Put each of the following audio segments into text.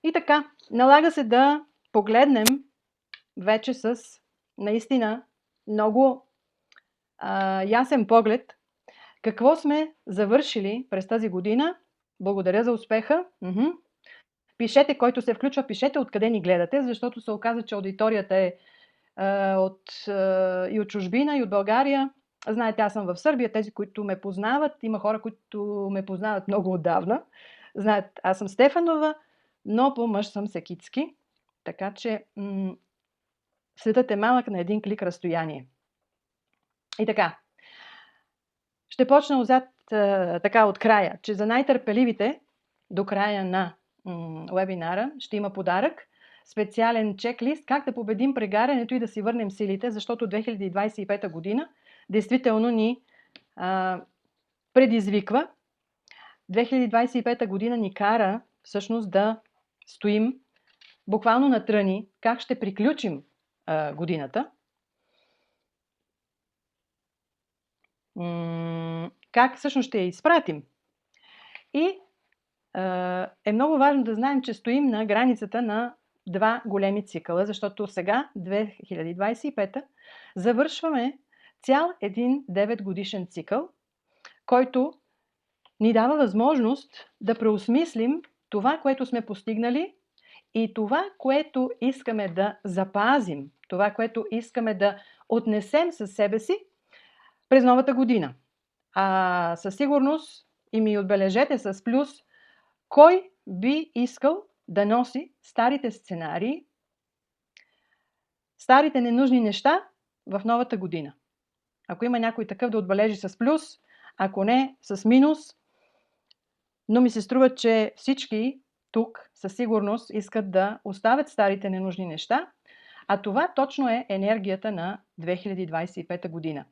И така, налага се да погледнем вече с наистина много ясен поглед какво сме завършили през тази година. Благодаря за успеха. Пишете, който се включва, пишете откъде ни гледате, защото се оказа, че аудиторията е и от чужбина, и от България. Знаете, аз съм в Сърбия. Тези, които ме познават, има хора, които ме познават много отдавна. Знаят, аз съм Стефанова, но по мъж съм Секицки. Така че светът е малък на един клик разстояние. И така, ще почна отзад така от края, че за най-търпеливите до края на вебинара ще има подарък, специален чеклист как да победим прегарянето и да си върнем силите, защото 2025 година действително ни предизвиква. 2025 година ни кара всъщност да стоим буквално на тръни как ще приключим годината. Как всъщност ще я изпратим. И е много важно да знаем, че стоим на границата на два големи цикъла, защото сега, 2025, завършваме цял един 9 годишен цикъл, който ни дава възможност да преосмислим това, което сме постигнали и това, което искаме да запазим, това, което искаме да отнесем със себе си през новата година. Със сигурност и ми отбележете с плюс, кой би искал да носи старите сценарии, старите ненужни неща в новата година. Ако има някой такъв, да отбележи с плюс, ако не с минус, но ми се струва, че всички тук със сигурност искат да оставят старите ненужни неща, а това точно е енергията на 2025 година.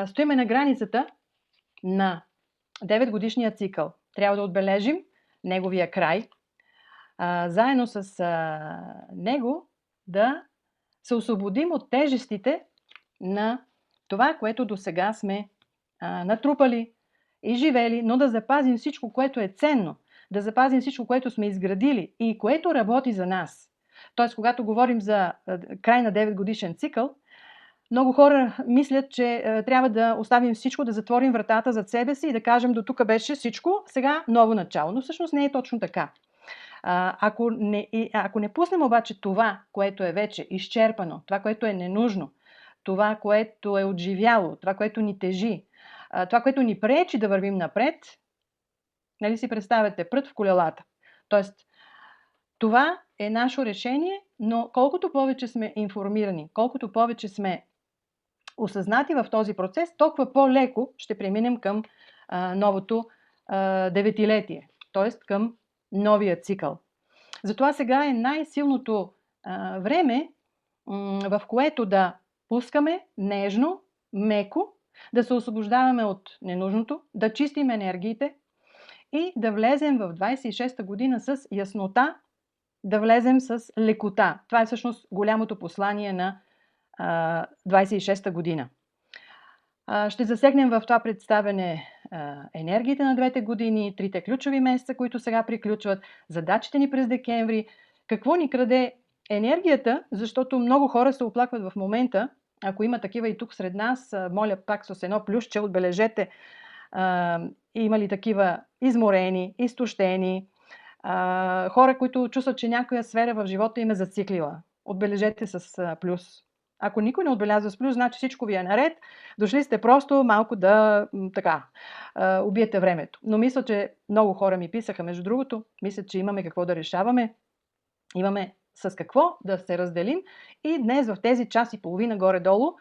Стоиме на границата на 9-годишния цикъл. Трябва да отбележим неговия край. Заедно с него да се освободим от тежестите на това, което до сега сме натрупали и живели, но да запазим всичко, което е ценно, да запазим всичко, което сме изградили и което работи за нас. Тоест, когато говорим за край на 9-годишен цикъл, много хора мислят, че трябва да оставим всичко, да затворим вратата зад себе си и да кажем, до тук беше всичко, сега ново начало. Но всъщност не е точно така. Ако не пуснем обаче това, което е вече изчерпано, това, което е ненужно, това, което е отживяло, това, което ни тежи, това, което ни пречи да вървим напред, нали си представяте, прът в колелата. Тоест, това е наше решение, но колкото повече сме информирани, колкото повече сме осъзнати в този процес, толкова по-леко ще преминем към новото деветилетие, т.е. към новия цикъл. Затова сега е най-силното време, в което да пускаме нежно, меко, да се освобождаваме от ненужното, да чистим енергиите и да влезем в 26-та година с яснота, да влезем с лекота. Това е всъщност голямото послание на 26-та година. Ще засегнем в това представяне енергиите на двете години, трите ключови месеца, които сега приключват, задачите ни през декември, какво ни краде енергията, защото много хора се оплакват в момента, ако има такива и тук сред нас, моля пак с едно плюсче, отбележете, има ли такива изморени, изтощени, хора, които чувстват, че някоя сфера в живота им е зациклила. Отбележете с плюс. Ако никой не отбелязва с плюс, значи всичко ви е наред. Дошли сте просто малко да убиете времето. Но мисля, че много хора ми писаха, между другото, мисля, че имаме какво да решаваме. Имаме с какво да се разделим и днес в тези час и половина горе-долу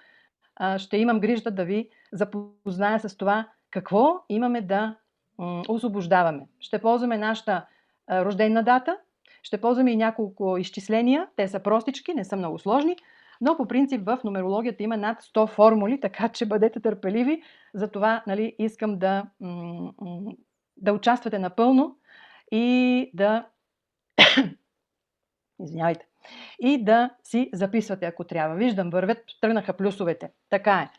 ще имам грижата да ви запозная с това какво имаме да освобождаваме. Ще ползваме нашата рождена дата, ще ползваме и няколко изчисления, те са простички, не са много сложни, но по принцип в нумерологията има над 100 формули, така че бъдете търпеливи, затова искам да участвате напълно и да извинявайте, и да си записвате, ако трябва. Виждам, вървят, тръгнаха плюсовете. Така е.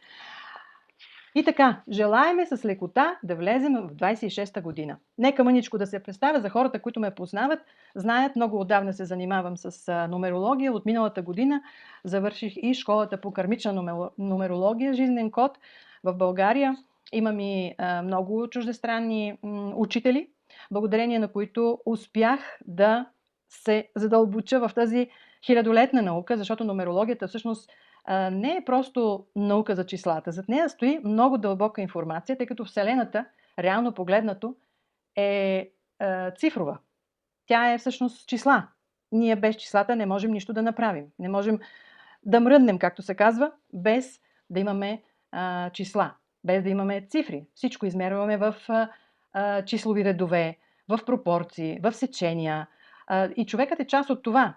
И така, желаеме с лекота да влезем в 26-та година. Нека мъничко да се представя за хората, които ме познават. Знаят, много отдавна се занимавам с нумерология. От миналата година завърших и школата по кармична нумерология, жизнен код в България. Имам и много чуждестранни учители, благодарение на които успях да се задълбоча в тази хилядолетна наука, защото нумерологията всъщност не е просто наука за числата. Зад нея стои много дълбока информация, тъй като Вселената, реално погледнато, е цифрова. Тя е всъщност числа. Ние без числата не можем нищо да направим. Не можем да мръднем, както се казва, без да имаме числа, без да имаме цифри. Всичко измерваме в числови редове, в пропорции, в сечения. И човекът е част от това.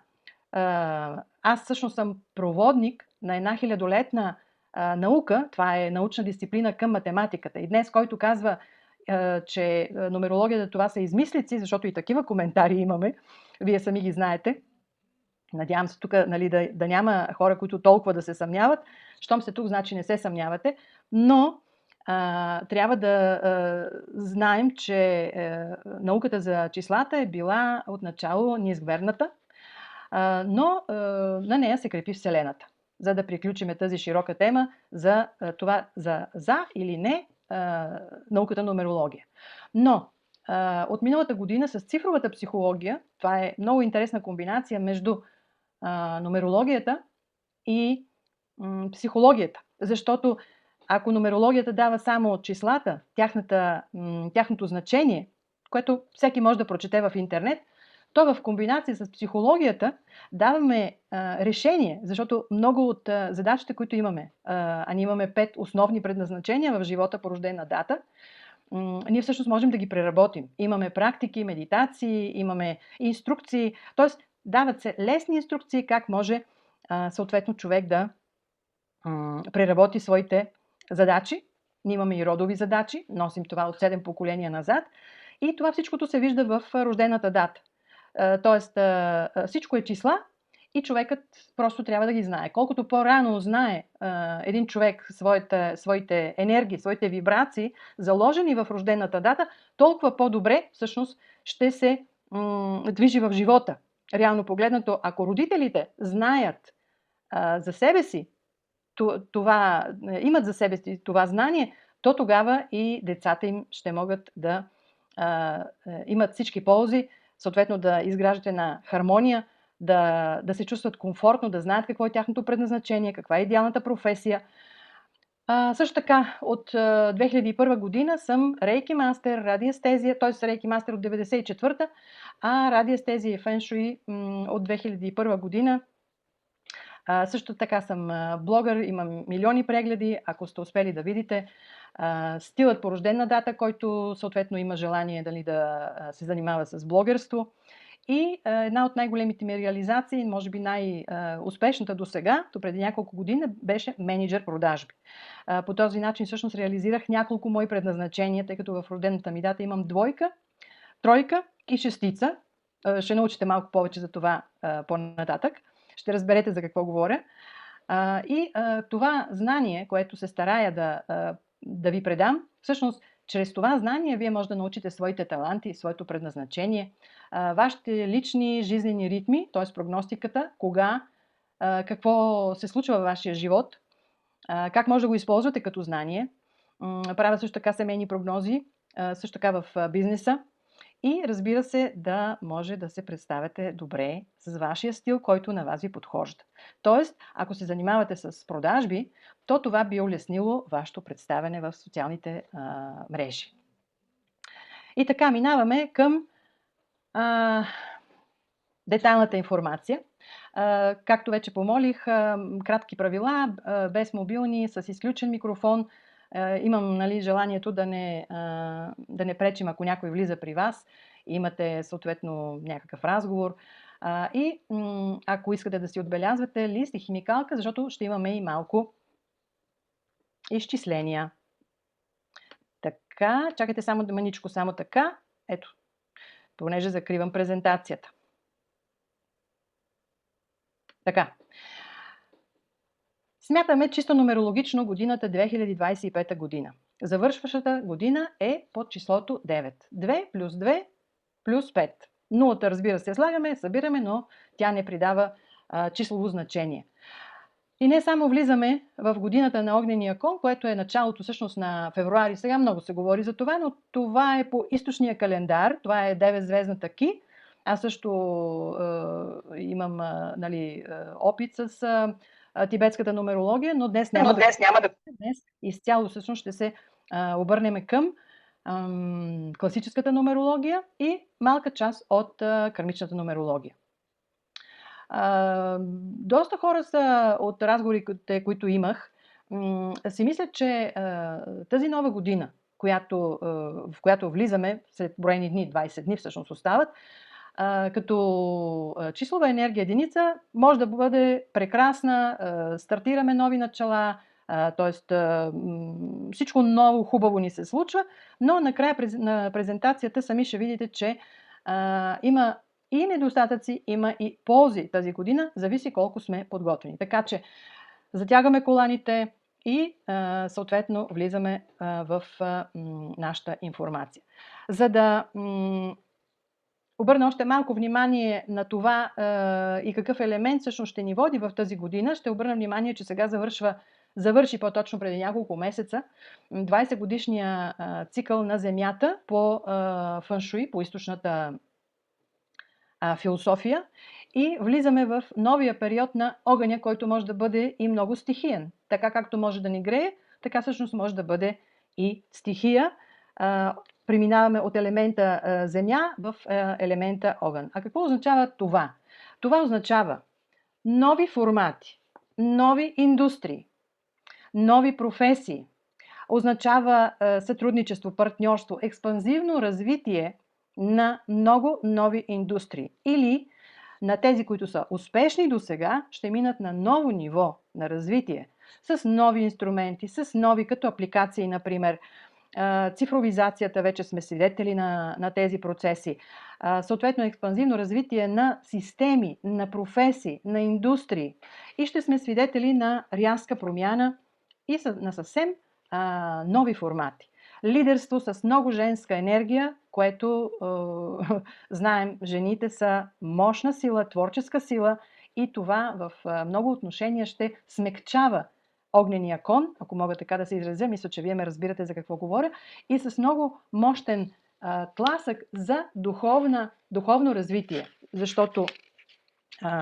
Аз всъщност съм проводник на една хилядолетна наука. Това е научна дисциплина към математиката. И днес, който казва, че нумерологията това са измислици, защото и такива коментари имаме, вие сами ги знаете. Надявам се тук, нали, да няма хора, които толкова да се съмняват. Щом се тук, значи не се съмнявате. Но трябва да знаем, че науката за числата е била отначало неизгверната, но на нея се крепи Вселената. За да приключим тази широка тема за това, за или не науката нумерология. Но от миналата година с цифровата психология, това е много интересна комбинация между нумерологията и психологията. Защото ако нумерологията дава само числата, тяхното значение, което всеки може да прочете в интернет, то в комбинация с психологията даваме решение, защото много от задачите, които имаме, а ние имаме 5 основни предназначения в живота по рождена дата, ние всъщност можем да ги преработим. Имаме практики, медитации, имаме инструкции, т.е. дават се лесни инструкции как може съответно човек да преработи своите задачи. Ние имаме и родови задачи, носим това от 7 поколения назад и това всичкото се вижда в рождената дата. Тоест всичко е числа и човекът просто трябва да ги знае. Колкото по-рано знае един човек своите енергии, своите вибрации, заложени в рождената дата, толкова по-добре всъщност ще се движи в живота. Реално погледнато, ако родителите знаят за себе си, имат за себе си това знание, то тогава и децата им ще могат да имат всички ползи, съответно да изграждат една хармония, да се чувстват комфортно, да знаят какво е тяхното предназначение, каква е идеалната професия. Също така, от 2001 година съм рейки мастер, радиестезия, т.е. рейки мастер от 1994-та, а радиестезия и феншуи от 2001 година. Също така съм блогър, имам милиони прегледи, ако сте успели да видите. Стилът по рождена дата, който съответно има желание да се занимава с блогерство. И една от най-големите ми реализации, може би най-успешната до сега, то преди няколко години, беше менеджер продажби. По този начин всъщност реализирах няколко мои предназначения, тъй като в рождената ми дата имам 2, 3 и 6. Ще научите малко повече за това по-нататък. Ще разберете за какво говоря. И това знание, което се старая да ви предам, всъщност чрез това знание вие може да научите своите таланти, своето предназначение, вашите лични жизнени ритми, т.е. прогностиката, какво се случва във вашия живот, как може да го използвате като знание. Правя също така семейни прогнози, също така в бизнеса. И разбира се, да може да се представяте добре с вашия стил, който на вас ви подхожда. Тоест, ако се занимавате с продажби, то това би улеснило вашето представяне в социалните мрежи. И така, минаваме към детайлната информация. Както вече помолих, кратки правила, без мобилни, с изключен микрофон. Имам желанието да не пречим, ако някой влиза при вас, имате съответно някакъв разговор. И ако искате да си отбелязвате лист и химикалка, защото ще имаме и малко изчисления. Така, чакайте само мъничко, само така. Ето, понеже закривам презентацията. Така. Смятаме чисто нумерологично годината 2025 година. Завършващата година е под числото 9. 2 плюс 2 плюс 5. Нулата, разбира се, слагаме, събираме, но тя не придава числово значение. И не само влизаме в годината на огнения кон, което е началото всъщност на февруари. Сега много се говори за това, но това е по източния календар. Това е 9-звездната Ки. Аз също имам опит с тибетската нумерология, но днес няма да. Днес изцяло всъщност ще се обърнем към класическата нумерология и малка част от кармичната нумерология. Доста хора са от разговорите, които имах, си мислят, че тази нова година, в която влизаме след броени дни, 20 дни всъщност остават, като числова енергия единица, може да бъде прекрасна, стартираме нови начала, т.е. всичко ново, хубаво ни се случва, но накрая на презентацията сами ще видите, че има и недостатъци, има и ползи тази година, зависи колко сме подготвени. Така че затягаме коланите и съответно влизаме в нашата информация. За да обърна още малко внимание на това и какъв елемент всъщност ще ни води в тази година, ще обърна внимание, че сега завърши по-точно преди няколко месеца 20-годишния цикъл на Земята по фъншуй, по източната философия, и влизаме в новия период на огъня, който може да бъде и много стихиен. Така както може да ни грее, така всъщност може да бъде и стихия. Преминаваме от елемента земя в елемента огън. А какво означава това? Това означава нови формати, нови индустрии, нови професии. Означава сътрудничество, партньорство, експанзивно развитие на много нови индустрии. Или на тези, които са успешни до сега, ще минат на ново ниво на развитие, с нови инструменти, с нови като апликации, например. Цифровизацията, вече сме свидетели на тези процеси. Съответно експанзивно развитие на системи, на професии, на индустрии. И ще сме свидетели на рязка промяна и на съвсем нови формати. Лидерство с много женска енергия, което знаем, жените са мощна сила, творческа сила, и това в много отношения ще смекчава огнения кон, ако мога така да се изразя, мисля, че вие ме разбирате за какво говоря, и с много мощен тласък за духовно развитие, защото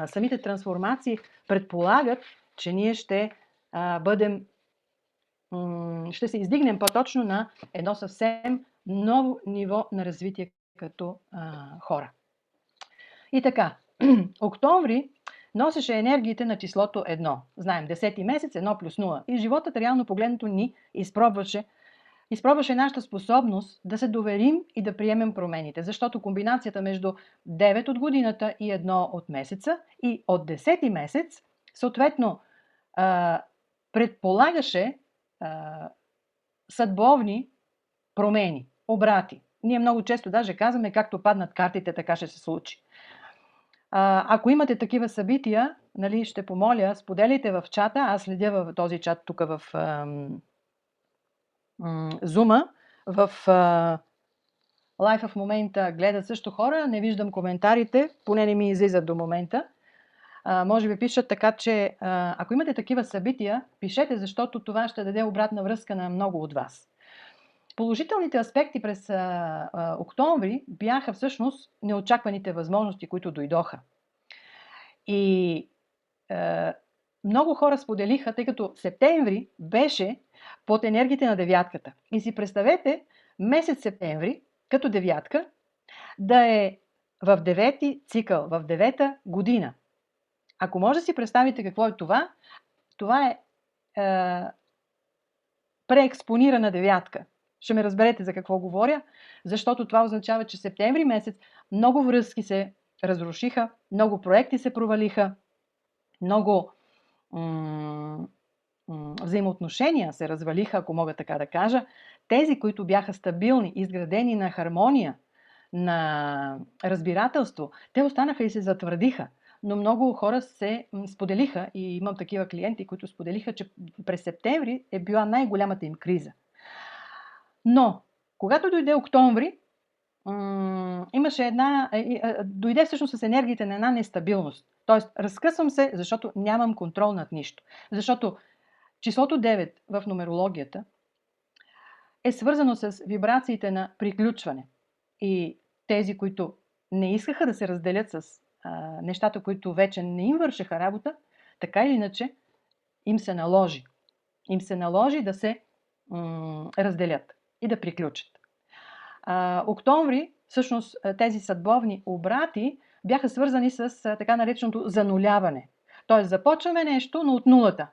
самите трансформации предполагат, че ние ще се издигнем по-точно на едно съвсем ново ниво на развитие като хора. И така, октомври носеше енергиите на числото 1. Знаем, 10-ти месец, 1 плюс 0. И животът, реално погледнато, ни изпробваше нашата способност да се доверим и да приемем промените. Защото комбинацията между 9 от годината и 1 от месеца и от 10-ти месец, съответно, предполагаше съдбовни промени, обрати. Ние много често даже казваме, както паднат картите, така ще се случи. Ако имате такива събития, ще помоля, споделите в чата. Аз следя в този чат тук в Zoom-а. В лайв в момента гледат също хора. Не виждам коментарите, поне не ми излизат до момента. Може би пишат, така че ако имате такива събития, пишете, защото това ще даде обратна връзка на много от вас. Положителните аспекти през октомври бяха всъщност неочакваните възможности, които дойдоха. И много хора споделиха, тъй като септември беше под енергията на девятката. И си представете месец септември, като девятка, да е в 9-ти цикъл, в 9-та година. Ако може да си представите какво е това, това е преекспонирана девятка. Ще ме разберете за какво говоря, защото това означава, че септември месец много връзки се разрушиха, много проекти се провалиха, много взаимоотношения се развалиха, ако мога така да кажа. Тези, които бяха стабилни, изградени на хармония, на разбирателство, те останаха и се затвърдиха. но много хора се споделиха, и имам такива клиенти, които споделиха, че през септември е била най-голямата им криза. Но, когато дойде октомври, имаше дойде всъщност с енергията на една нестабилност. Тоест, разкъсвам се, защото нямам контрол над нищо. Защото числото 9 в нумерологията е свързано с вибрациите на приключване. И тези, които не искаха да се разделят с нещата, които вече не им вършеха работа, така или иначе им се наложи. Им се наложи да се разделят и да приключат. Октомври, всъщност тези съдбовни обрати бяха свързани с така нареченото зануляване. Тоест започваме нещо, но от нулата.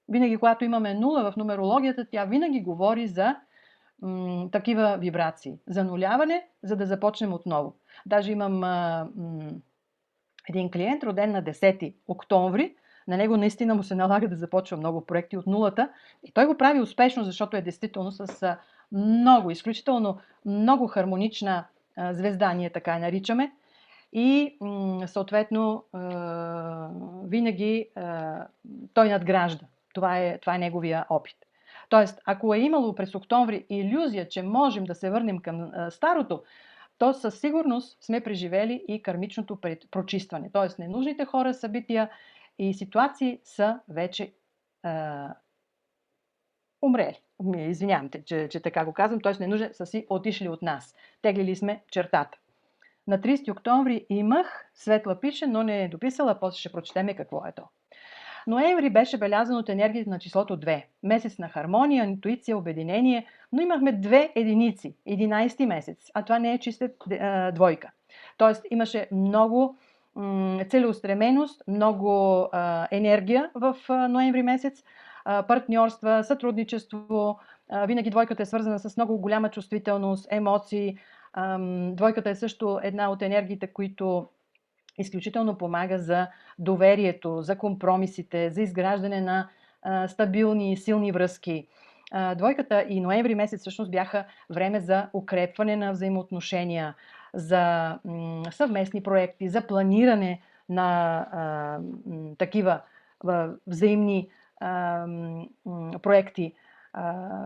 Винаги, когато имаме нула в нумерологията, тя винаги говори за такива вибрации. Зануляване, за да започнем отново. Даже имам един клиент, роден на 10 октомври. На него наистина му се налага да започва много проекти от нулата. И той го прави успешно, защото е действително с изключително много хармонична звезда, ние така я наричаме. И съответно винаги той надгражда. Това е неговия опит. Тоест, ако е имало през октомври илюзия, че можем да се върнем към старото, то със сигурност сме преживели и кармичното прочистване. Тоест, ненужните хора, събития и ситуации са вече умрели. Извинявам те, че така го казвам. Т.е. ненужни са си отишли от нас. Теглили сме чертата. На 30 октомври имах, Светла пише, но не е дописала, после ще прочетеме какво е то. Ноември беше белязан от енергията на числото 2. Месец на хармония, интуиция, обединение, но имахме 2 единици, 11 месец, а това не е чиста двойка. Тоест имаше много целеустременост, много енергия в ноември месец, партньорства, сътрудничество. Винаги двойката е свързана с много голяма чувствителност, емоции. Двойката е също една от енергиите, които изключително помага за доверието, за компромисите, за изграждане на стабилни и силни връзки. Двойката и ноември месец всъщност бяха време за укрепване на взаимоотношения, за съвместни проекти, за планиране на такива взаимни проекти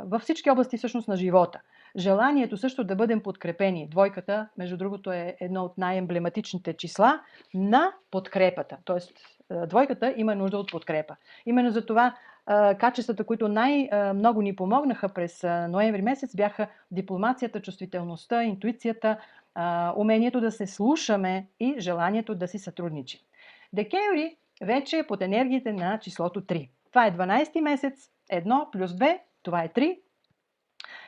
във всички области всъщност на живота. Желанието също да бъдем подкрепени. Двойката, между другото, е едно от най-емблематичните числа на подкрепата. Тоест, двойката има нужда от подкрепа. Именно за това качествата, които най-много ни помогнаха през ноември месец, бяха дипломацията, чувствителността, интуицията, умението да се слушаме и желанието да си сътрудничим. Декември вече е под енергиите на числото 3. Това е 12-ти месец, 1 плюс 2, това е 3.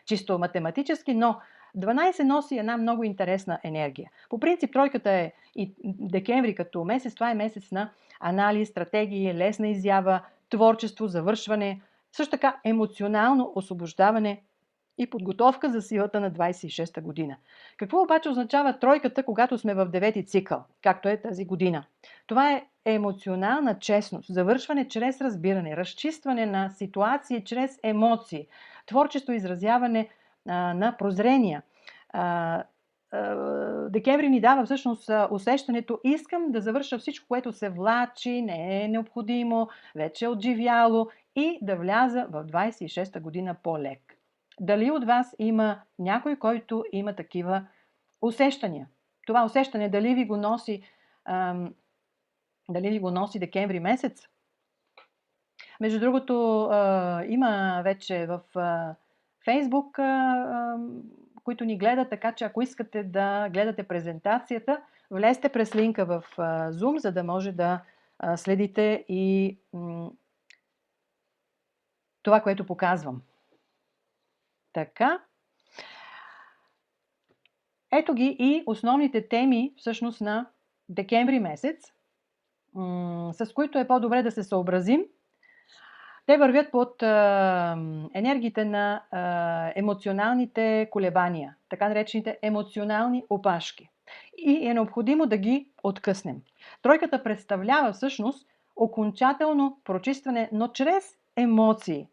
Чисто математически, но 12 носи една много интересна енергия. По принцип, тройката е и декември като месец, това е месец на анализ, стратегии, лесна изява, творчество, завършване, също така емоционално освобождаване и подготовка за силата на 26-та година. Какво обаче означава тройката, когато сме в 9-ти цикъл, както е тази година? Това е емоционална честност, завършване чрез разбиране, разчистване на ситуации чрез емоции, творчество, изразяване на прозрения. Декември ни дава всъщност усещането, искам да завърша всичко, което се влачи, не е необходимо, вече е отживяло и да вляза в 26-та година по-лек. Дали от вас има някой, който има такива усещания? Това усещане дали ви го носи декември месец? Между другото, има вече в Фейсбук, които ни гледат, така че ако искате да гледате презентацията, влезте през линка в Zoom, за да може да следите и това, което показвам. Така. Ето ги и основните теми всъщност на декември месец, с които е по-добре да се съобразим. Те вървят под енергиите на емоционалните колебания, така наречените емоционални опашки. И е необходимо да ги откъснем. Тройката представлява всъщност окончателно прочистване, но чрез емоции.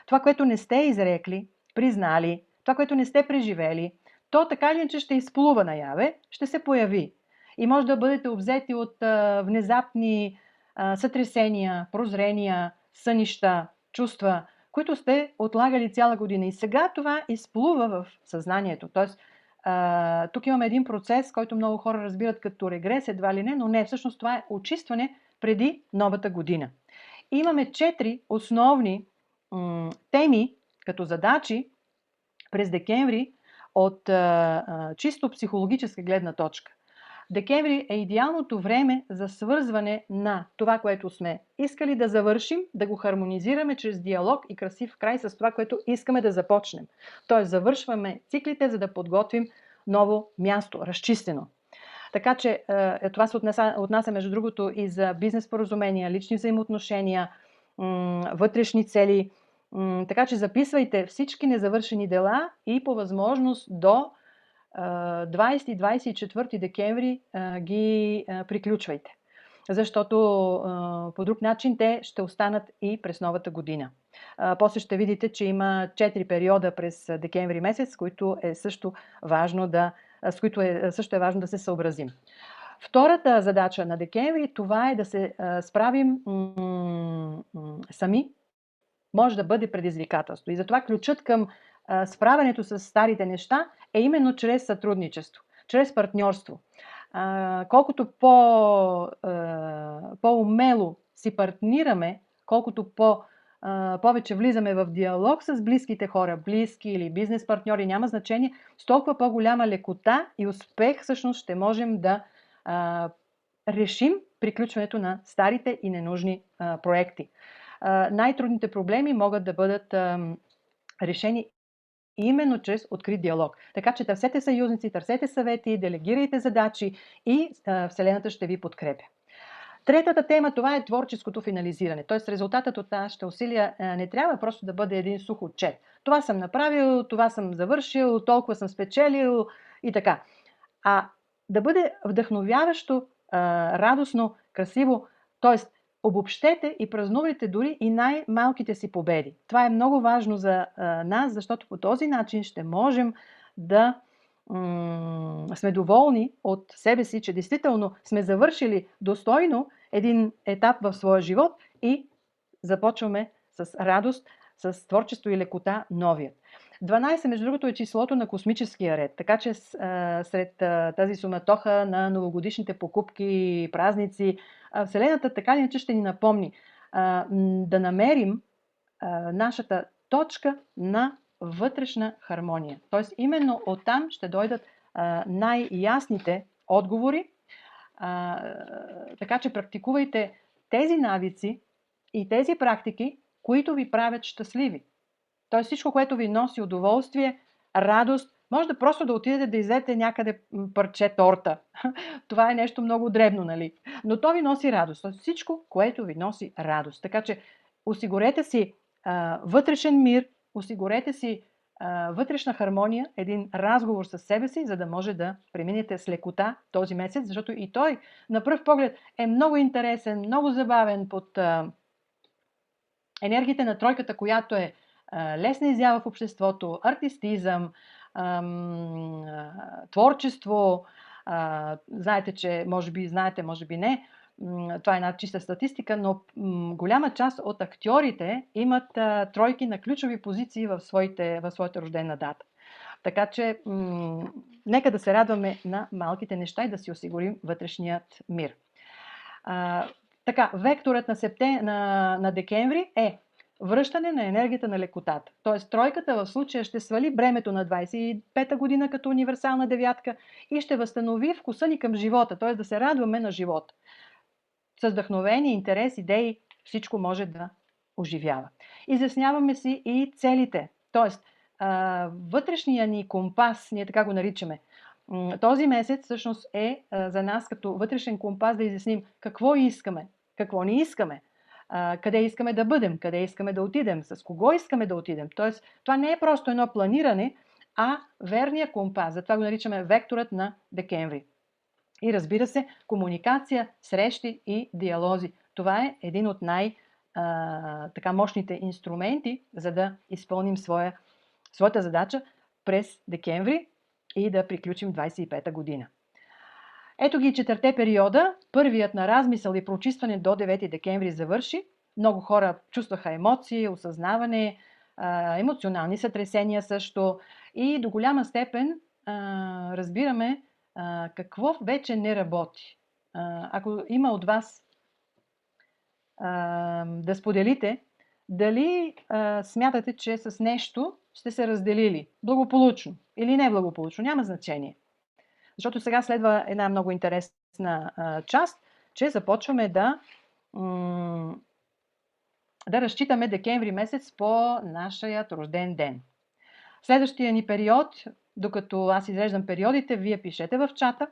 Това, което не сте изрекли, признали, това, което не сте преживели, то така или иначе ще изплува наяве, ще се появи. И може да бъдете обзети от внезапни сътресения, прозрения, сънища, чувства, които сте отлагали цяла година. И сега това изплува в съзнанието. Тоест, тук имаме един процес, който много хора разбират като регрес, едва ли не, но не, всъщност това е очистване преди новата година. Имаме 4 основни теми като задачи през декември от чисто психологическа гледна точка. Декември е идеалното време за свързване на това, което сме искали да завършим, да го хармонизираме чрез диалог и красив край с това, което искаме да започнем. Тоест, завършваме циклите, за да подготвим ново място, разчистено. Така че това се отнася между другото и за бизнес споразумения, лични взаимоотношения, вътрешни цели. Така че записвайте всички незавършени дела и по възможност до 20-24 декември ги приключвайте. Защото по друг начин те ще останат и през новата година. После ще видите, че има 4 периода през декември месец, с които е също важно да се съобразим. Втората задача на декември, това е да се справим сами. Може да бъде предизвикателство. И затова ключът към справянето с старите неща е именно чрез сътрудничество, чрез партньорство. Колкото по-умело си партнираме, колкото повече влизаме в диалог с близките хора, близки или бизнес партньори, няма значение, с толкова по-голяма лекота и успех всъщност ще можем да решим приключването на старите и ненужни проекти. Най-трудните проблеми могат да бъдат решени именно чрез открит диалог. Така че търсете съюзници, търсете съвети, делегирайте задачи и Вселената ще ви подкрепя. Третата тема, това е творческото финализиране. Т.е. резултатът от нашите усилия не трябва просто да бъде един сух отчет. Това съм направил, това съм завършил, толкова съм спечелил и така. А да бъде вдъхновяващо, радостно, красиво, т.е. обобщете и празнувайте дори и най-малките си победи. Това е много важно за нас, защото по този начин ще можем да сме доволни от себе си, че действително сме завършили достойно един етап в своя живот и започваме с радост, с творчество и лекота новият. 12, между другото, е числото на космическия ред, така че сред тази суматоха на новогодишните покупки, празници, Вселената така или иначе ще ни напомни да намерим нашата точка на вътрешна хармония. Тоест, именно оттам ще дойдат най-ясните отговори, така че практикувайте тези навици и тези практики, които ви правят щастливи. Тоест всичко, което ви носи удоволствие, радост, може да просто да отидете да изядете някъде парче торта. Това е нещо много дребно, нали? Но то ви носи радост. Тоест всичко, което ви носи радост. Така че осигурете си вътрешен мир, осигурете си вътрешна хармония, един разговор с себе си, за да може да преминете с лекота този месец, защото и той на пръв поглед е много интересен, много забавен под енергията на тройката, която е лесна изява в обществото, артистизъм, творчество. Знаете, че може би знаете, може би не. Това е една чиста статистика, но голяма част от актьорите имат тройки на ключови позиции в своята рождена дата. Така че нека да се радваме на малките неща и да си осигурим вътрешният мир. Така, векторът на декември е връщане на енергията на лекотата. Тоест, тройката в случая ще свали бремето на 25-та година като универсална девятка и ще възстанови вкуса ни към живота, т.е. да се радваме на живота. С вдъхновение, интерес, идеи, всичко може да оживява. Изясняваме си и целите. Тоест, вътрешния ни компас, ние така го наричаме, този месец всъщност е за нас като вътрешен компас да изясним какво искаме, какво не искаме, къде искаме да бъдем, къде искаме да отидем, с кого искаме да отидем. Тоест, това не е просто едно планиране, а верния компас. Затова го наричаме векторът на декември. И разбира се, комуникация, срещи и диалози. Това е един от най-мощните инструменти, за да изпълним своята задача през декември и да приключим 25-та година. Ето ги 4 периода. Първият на размисъл и прочистване до 9 декември завърши. Много хора чувстваха емоции, осъзнаване, емоционални сътресения също и до голяма степен разбираме какво вече не работи. Ако има от вас да споделите, дали смятате, че с нещо сте се разделили благополучно или неблагополучно, няма значение. Защото сега следва една много интересна част, че започваме да разчитаме декември месец по нашият рожден ден. Следващия ни период, докато аз изреждам периодите, вие пишете в чата,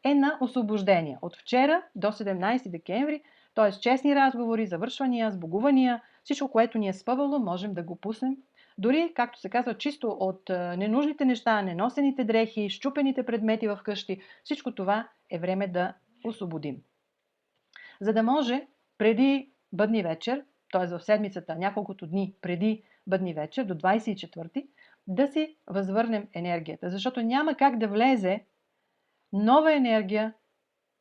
е на освобождение. От вчера до 17 декември, т.е. честни разговори, завършвания, сбогувания, всичко, което ни е спъвало, можем да го пуснем. Дори, както се казва, чисто от ненужните неща, неносените дрехи, щупените предмети в къщи, всичко това е време да освободим. За да може преди бъдни вечер, т.е. в седмицата, няколкото дни преди бъдни вечер, до 24-ти, да си възвърнем енергията. Защото няма как да влезе нова енергия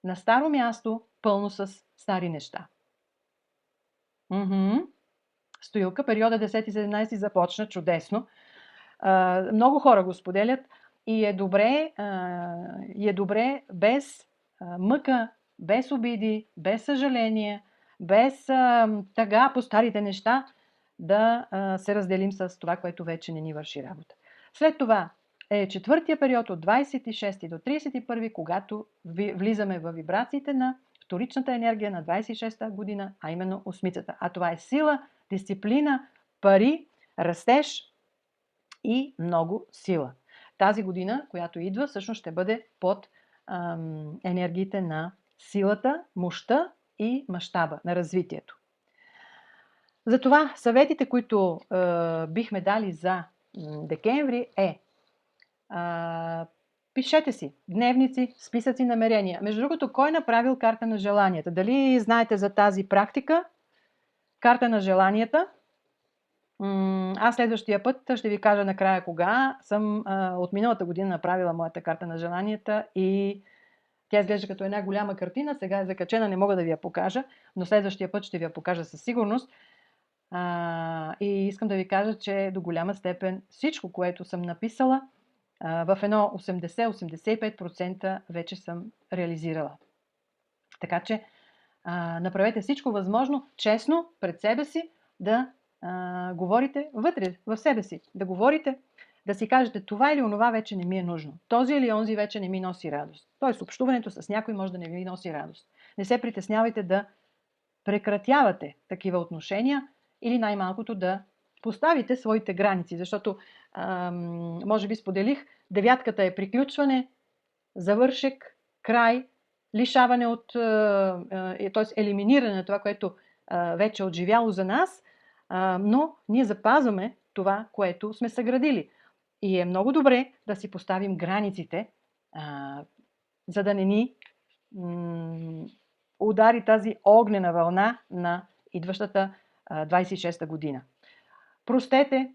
на старо място, пълно с стари неща. Стоилка, периода 10-17 започна чудесно. Много хора го споделят и е добре без мъка, без обиди, без съжаление, без тъга по старите неща да се разделим с това, което вече не ни върши работа. След това е четвъртия период от 26 до 31, когато влизаме в вибрациите на вторичната енергия на 26-та година, а именно осмицата. А това е сила, дисциплина, пари, растеж и много сила. Тази година, която идва, всъщност ще бъде под енергиите на силата, мощта и мащаба на развитието. Затова съветите, които бихме дали за декември е пишете си дневници, списъци намерения. Между другото, кой е направил карта на желанията? Дали знаете за тази практика? Карта на желанията. Аз следващия път ще ви кажа накрая кога. Съм от миналата година направила моята карта на желанията и тя изглежда като една голяма картина. Сега е закачена, не мога да ви я покажа, но следващия път ще ви я покажа със сигурност. И искам да ви кажа, че до голяма степен всичко, което съм написала, в едно 80-85% вече съм реализирала. Така че направете всичко възможно, честно, пред себе си, да говорите вътре, в себе си. Да говорите, да си кажете това или онова вече не ми е нужно. Този или онзи вече не ми носи радост. Тоест, общуването с някой може да не ви носи радост. Не се притеснявайте да прекратявате такива отношения или най-малкото да поставите своите граници, защото може би споделих, девятката е приключване, завършек, край, лишаване от, т.е. елиминиране на това, което вече е отживяло за нас, но ние запазваме това, което сме съградили. И е много добре да си поставим границите, за да не ни удари тази огнена вълна на идващата 26-та година. Простете,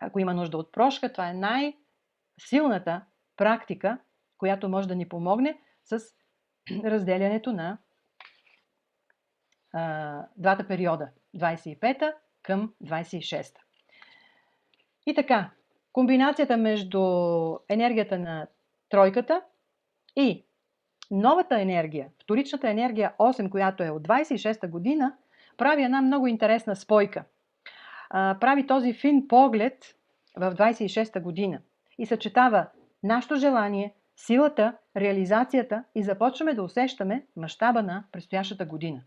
ако има нужда от прошка, това е най-силната практика, която може да ни помогне с разделянето на двата периода, 25-та към 26-та. И така, комбинацията между енергията на тройката и новата енергия, вторичната енергия 8, която е от 26-та година, прави една много интересна спойка. Прави този фин поглед в 26-та година и съчетава нашето желание, силата, реализацията и започваме да усещаме мащаба на предстоящата година.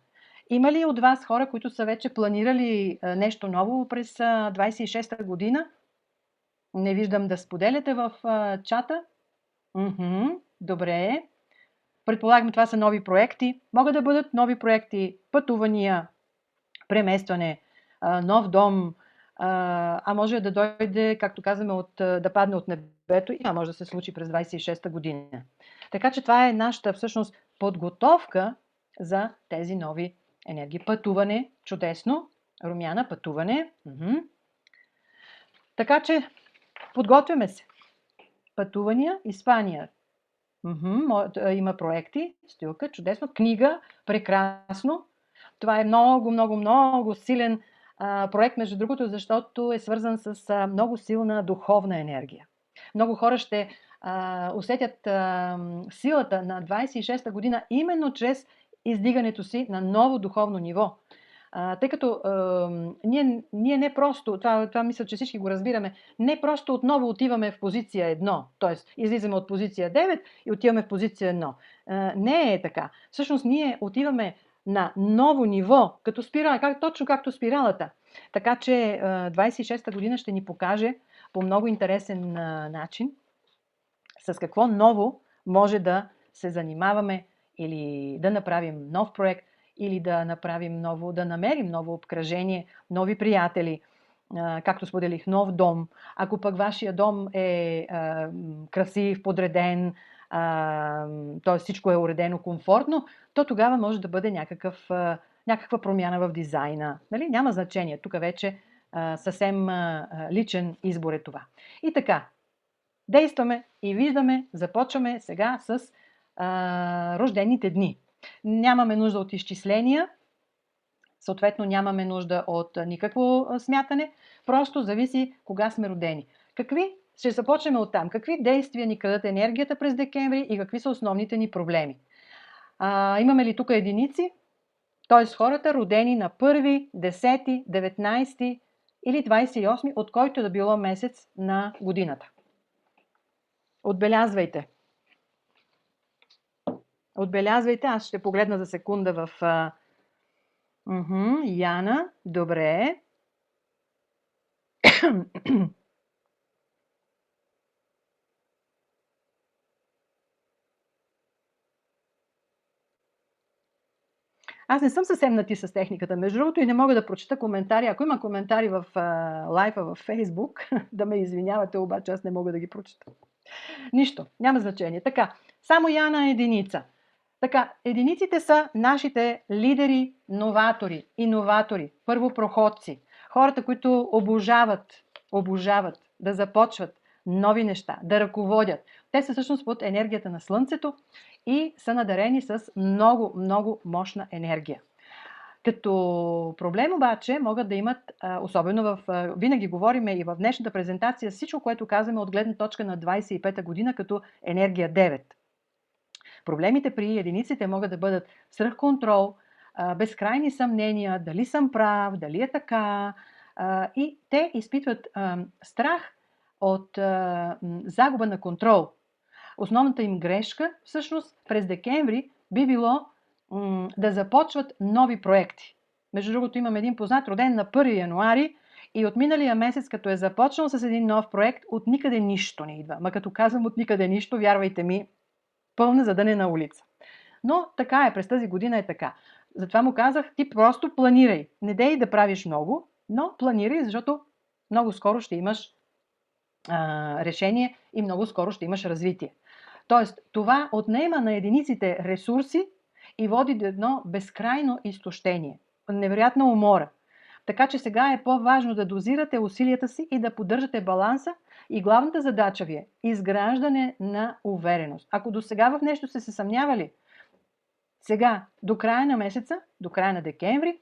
Има ли от вас хора, които са вече планирали нещо ново през 26-та година? Не виждам да споделяте в чата. Добре. Предполагам, това са нови проекти. Могат да бъдат нови проекти, пътувания, преместване, нов дом, а може да дойде, както казваме, да падне от небето и може да се случи през 26-та година. Така че това е нашата всъщност подготовка за тези нови енергии. Пътуване, чудесно. Румяна, пътуване. Така че подготвяме се. Пътувания, Испания. Има проекти, Стоилка, чудесно, книга, прекрасно. Това е много, много, много силен проект, между другото, защото е свързан с много силна духовна енергия. Много хора ще усетят силата на 26-та година именно чрез издигането си на ново духовно ниво. Тъй като ние не просто, това мисля, че всички го разбираме, не просто отново отиваме в позиция 1, т.е. излизаме от позиция 9 и отиваме в позиция 1. Не е така. Всъщност ние отиваме на ново ниво, като спирала, точно както спиралата. Така че 26-та година ще ни покаже по много интересен начин с какво ново може да се занимаваме или да направим нов проект, или да намерим ново обкръжение, нови приятели, както споделих, нов дом. Ако пък вашия дом е красив, подреден, т.е. всичко е уредено комфортно, то тогава може да бъде някаква промяна в дизайна. Нали? Няма значение. Тук вече съвсем личен избор е това. И така, действаме и виждаме, започваме сега с рождените дни. Нямаме нужда от изчисления, съответно нямаме нужда от никакво смятане, просто зависи кога сме родени. Ще започнем от там. Какви действия ни крадат енергията през декември и какви са основните ни проблеми? Имаме ли тук единици? Т.е. хората родени на 1, 10, 19 или 28, от който да било месец на годината. Отбелязвайте. Аз ще погледна за секунда в Яна. Добре. Аз не съм съвсем нати с техниката, между другото, и не мога да прочета коментари. Ако има коментари в лайфа в Фейсбук, да ме извинявате, обаче аз не мога да ги прочета. Нищо, няма значение. Така, само Яна е единица. Така, единиците са нашите лидери, новатори, иноватори, първопроходци. Хората, които обожават да започват нови неща, да ръководят. Те са всъщност под енергията на Слънцето и са надарени с много, много мощна енергия. Като проблем обаче могат да имат, особено винаги говорим и в днешната презентация, всичко, което казваме от гледна точка на 25-та година като енергия 9. Проблемите при единиците могат да бъдат свръхконтрол, безкрайни съмнения, дали съм прав, дали е така. И те изпитват страх от загуба на контрол. Основната им грешка, всъщност, през декември би било да започват нови проекти. Между другото, имам един познат, роден на 1 януари и от миналия месец, като е започнал с един нов проект, от никъде нищо не идва. Ма като казвам от никъде нищо, вярвайте ми, пълна задънена улица. Но така е, през тази година е така. Затова му казах, ти просто планирай. Не дей да правиш много, но планирай, защото много скоро ще имаш решение и много скоро ще имаш развитие. Тоест, това отнема на единиците ресурси и води до едно безкрайно изтощение. Невероятна умора. Така че сега е по-важно да дозирате усилията си и да поддържате баланса и главната задача ви е изграждане на увереност. Ако до сега в нещо сте се съмнявали, сега, до края на месеца, до края на декември,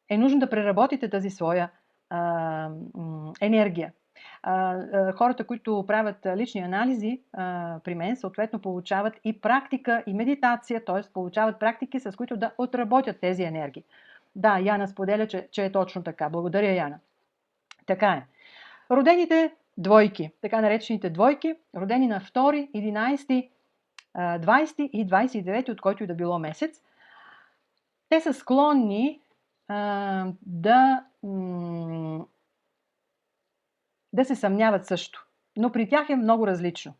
е нужно да преработите тази своя енергия. Хората, които правят лични анализи при мен, съответно получават и практика, и медитация, т.е. получават практики, с които да отработят тези енергии. Да, Яна споделя, че е точно така. Благодаря, Яна. Така е. Родените двойки, така наречените двойки, родени на 2, 11, 20 и 29, от който и да било месец, те са склонни да се съмняват също. Но при тях е много различно.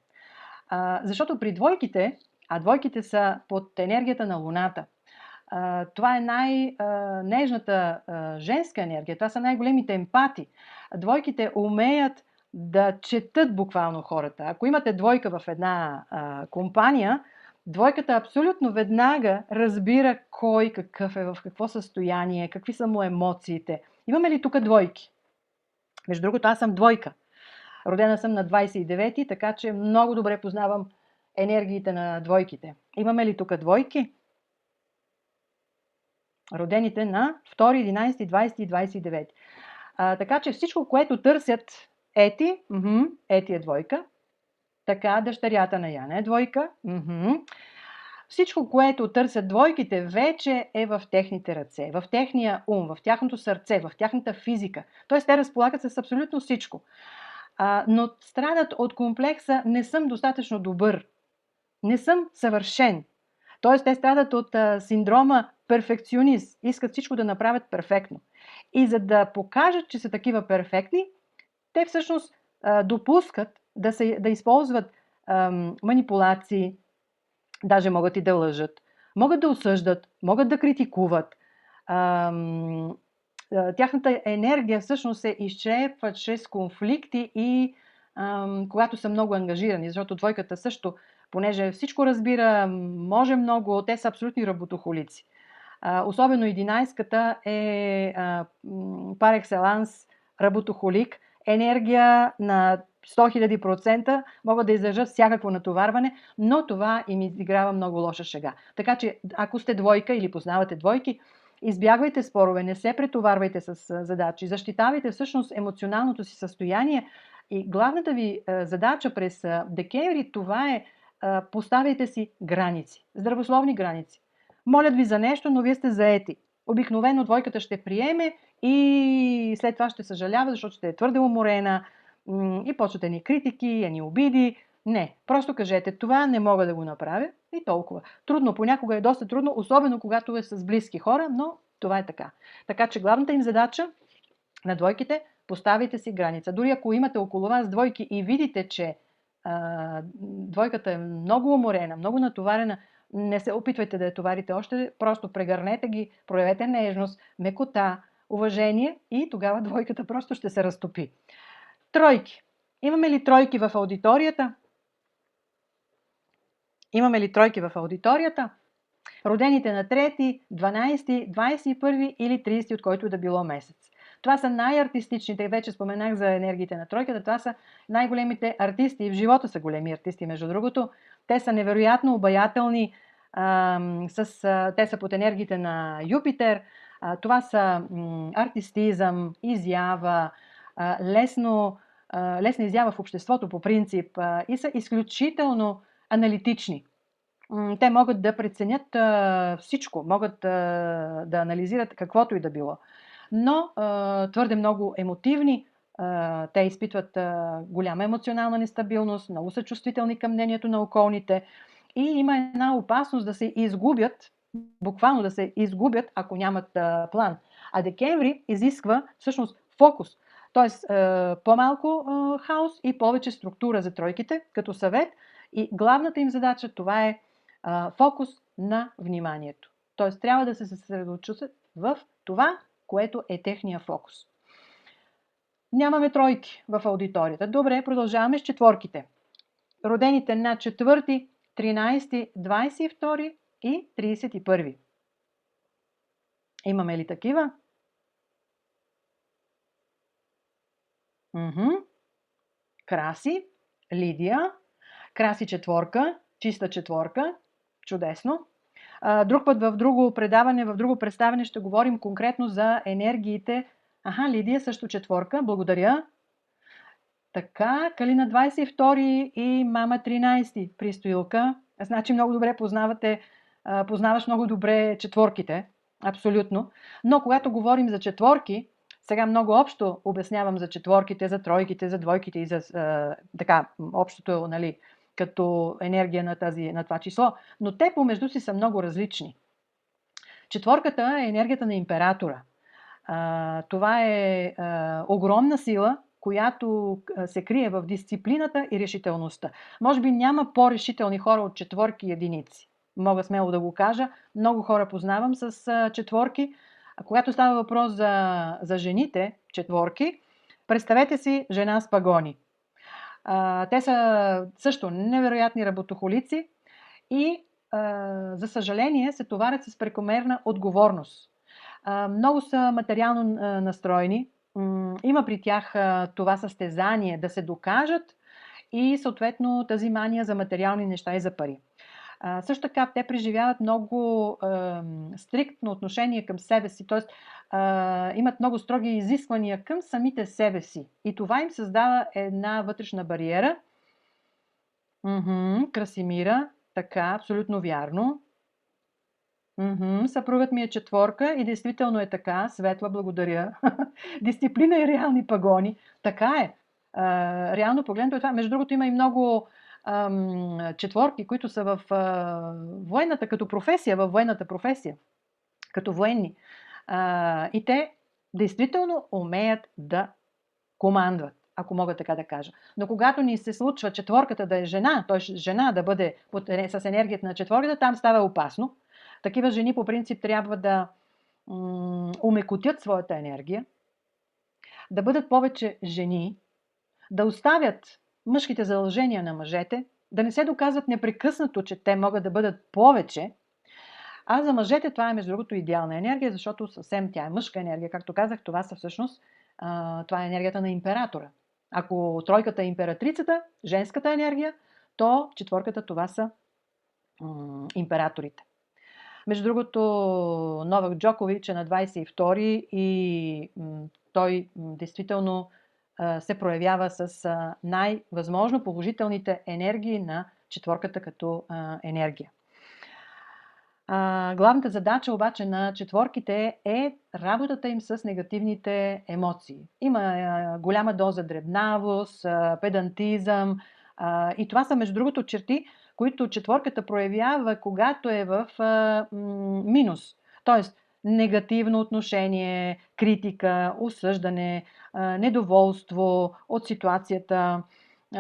Защото при двойките, а двойките са под енергията на Луната, това е най-нежната женска енергия, това са най-големите емпати. Двойките умеят да четат буквално хората. Ако имате двойка в една компания, двойката абсолютно веднага разбира кой какъв е, в какво състояние, какви са му емоциите. Имаме ли тук двойки? Между другото, аз съм двойка. Родена съм на 29-ти, така че много добре познавам енергиите на двойките. Имаме ли тук двойки? Родените на 2, 11, 20 и 29. Така че всичко, което търсят Ети, Ети е двойка. Така, дъщерята на Яна е двойка. Всичко, което търсят двойките, вече е в техните ръце, в техния ум, в тяхното сърце, в тяхната физика. Тоест, те разполагат с абсолютно всичко. Но страдат от комплекса "не съм достатъчно добър", "не съм съвършен". Тоест, те страдат от синдрома перфекционист. Искат всичко да направят перфектно. И за да покажат, че са такива перфектни, те всъщност допускат да използват манипулации, даже могат и да лъжат, могат да осъждат, могат да критикуват. Тяхната енергия всъщност се изчерпва чрез конфликти и когато са много ангажирани, защото двойката също, понеже всичко разбира, може много, те са абсолютни работохолици. Особено 11-ката е пар екселанс работохолик, енергия на 100 000%, могат да издържат всякакво натоварване, но това им изиграва много лоша шега. Така че, ако сте двойка или познавате двойки, избягвайте спорове, не се претоварвайте с задачи, защитавайте всъщност емоционалното си състояние и главната ви задача през декември, това е поставяйте си граници, здравословни граници. Молят ви за нещо, но вие сте заети. Обикновено двойката ще приеме и след това ще съжалява, защото ще е твърде уморена и почвате ни критики, ни обиди. Не, просто кажете: това не мога да го направя и толкова. Трудно, понякога е доста трудно, особено когато е с близки хора, но това е така. Така че главната им задача на двойките, поставите си граница. Дори ако имате около вас двойки и видите, че двойката е много уморена, много натоварена, не се опитвайте да я товарите още, просто прегърнете ги, проявете нежност, мекота, уважение и тогава двойката просто ще се разтопи. Тройки. Имаме ли тройки в аудиторията? Имаме ли тройки в аудиторията? Родените на 3, 12, 21 или 30, от който да било месец. Това са най-артистичните, вече споменах за енергиите на тройката, това са най-големите артисти и в живота са големи артисти, между другото. Те са невероятно обаятелни, те са под енергиите на Юпитер. Това са артистизъм, изява, лесна изява в обществото по принцип и са изключително аналитични. Те могат да преценят всичко, могат да анализират каквото и да било. Но твърде много емотивни, те изпитват голяма емоционална нестабилност, много са чувствителни към мнението на околните и има една опасност да се изгубят, буквално да се изгубят, ако нямат план. А декември изисква всъщност фокус, т.е. по-малко хаос и повече структура за тройките като съвет и главната им задача това е фокус на вниманието. Т.е. трябва да се съсредоточат в това, което е техния фокус. Нямаме тройки в аудиторията. Добре, продължаваме с четворките. Родените на 4, 13, 22 и 31. Имаме ли такива? Краси, Лидия, Краси четворка, чиста четворка, чудесно. Друг път в друго предаване, в друго представяне ще говорим конкретно за енергиите. Лидия също четворка, благодаря. Така, Калина 22 и мама 13, Пристоилка. Значи много добре познаваш много добре четворките, абсолютно. Но когато говорим за четворки, сега много общо обяснявам за четворките, за тройките, за двойките и за общото, нали, като енергия на това число, но те помежду си са много различни. Четворката е енергията на императора. Това е огромна сила, която се крие в дисциплината и решителността. Може би няма по-решителни хора от четворки и единици. Мога смело да го кажа. Много хора познавам с четворки. Когато става въпрос за жените, четворки, представете си жена с пагони. Те са също невероятни работохолици и, за съжаление, се товарят с прекомерна отговорност. Много са материално настроени. Има при тях това състезание да се докажат и съответно тази мания за материални неща и за пари. Също така те преживяват много стриктно отношение към себе си, т.е. имат много строги изисквания към самите себе си. И това им създава една вътрешна бариера. Красимира, така, абсолютно вярно. Съпругът ми е 4 и действително е така. Светла, благодаря. Дисциплина и реални пагони. Така е. Реално погледнато е това. Между другото има и много 4, които са в военната като професия, във военната професия, като военни. И те действително умеят да командват, ако мога така да кажа. Но когато ни се случва 4 да е жена, т.е. жена да бъде с енергията на 4, там става опасно. Такива жени по принцип трябва да умекотят своята енергия, да бъдат повече жени, да оставят мъжките задължения на мъжете, да не се доказват непрекъснато, че те могат да бъдат повече. А за мъжете това е, между другото, идеална енергия, защото съвсем тя е мъжка енергия. Както казах, това са всъщност това е енергията на императора. Ако 3 е императрицата, женската енергия, то 4 това са императорите. Между другото, Новак Джокович е на 22 и той действително се проявява с най-възможно положителните енергии на 4 като енергия. Главната задача обаче на 4 е работата им с негативните емоции. Има голяма доза дребнавост, педантизъм и това са, между другото, черти, които 4 проявява, когато е в минус. Тоест, негативно отношение, критика, осъждане, недоволство от ситуацията.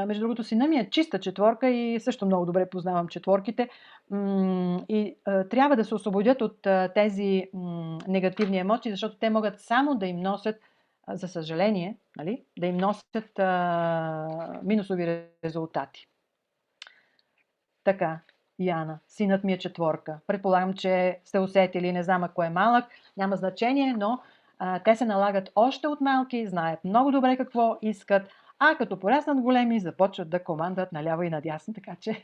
Между другото, сина ми е чиста 4 и също много добре познавам 4-ките. И трябва да се освободят от тези негативни емоции, защото те могат само да им носят, за съжаление, нали, да им носят минусови резултати. Така, Яна, синът ми е 4. Предполагам, че сте усетили, не знам ако е малък, няма значение, но те се налагат още от малки, знаят много добре какво искат, а като пораснат големи, започват да командват наляво и надясно, така че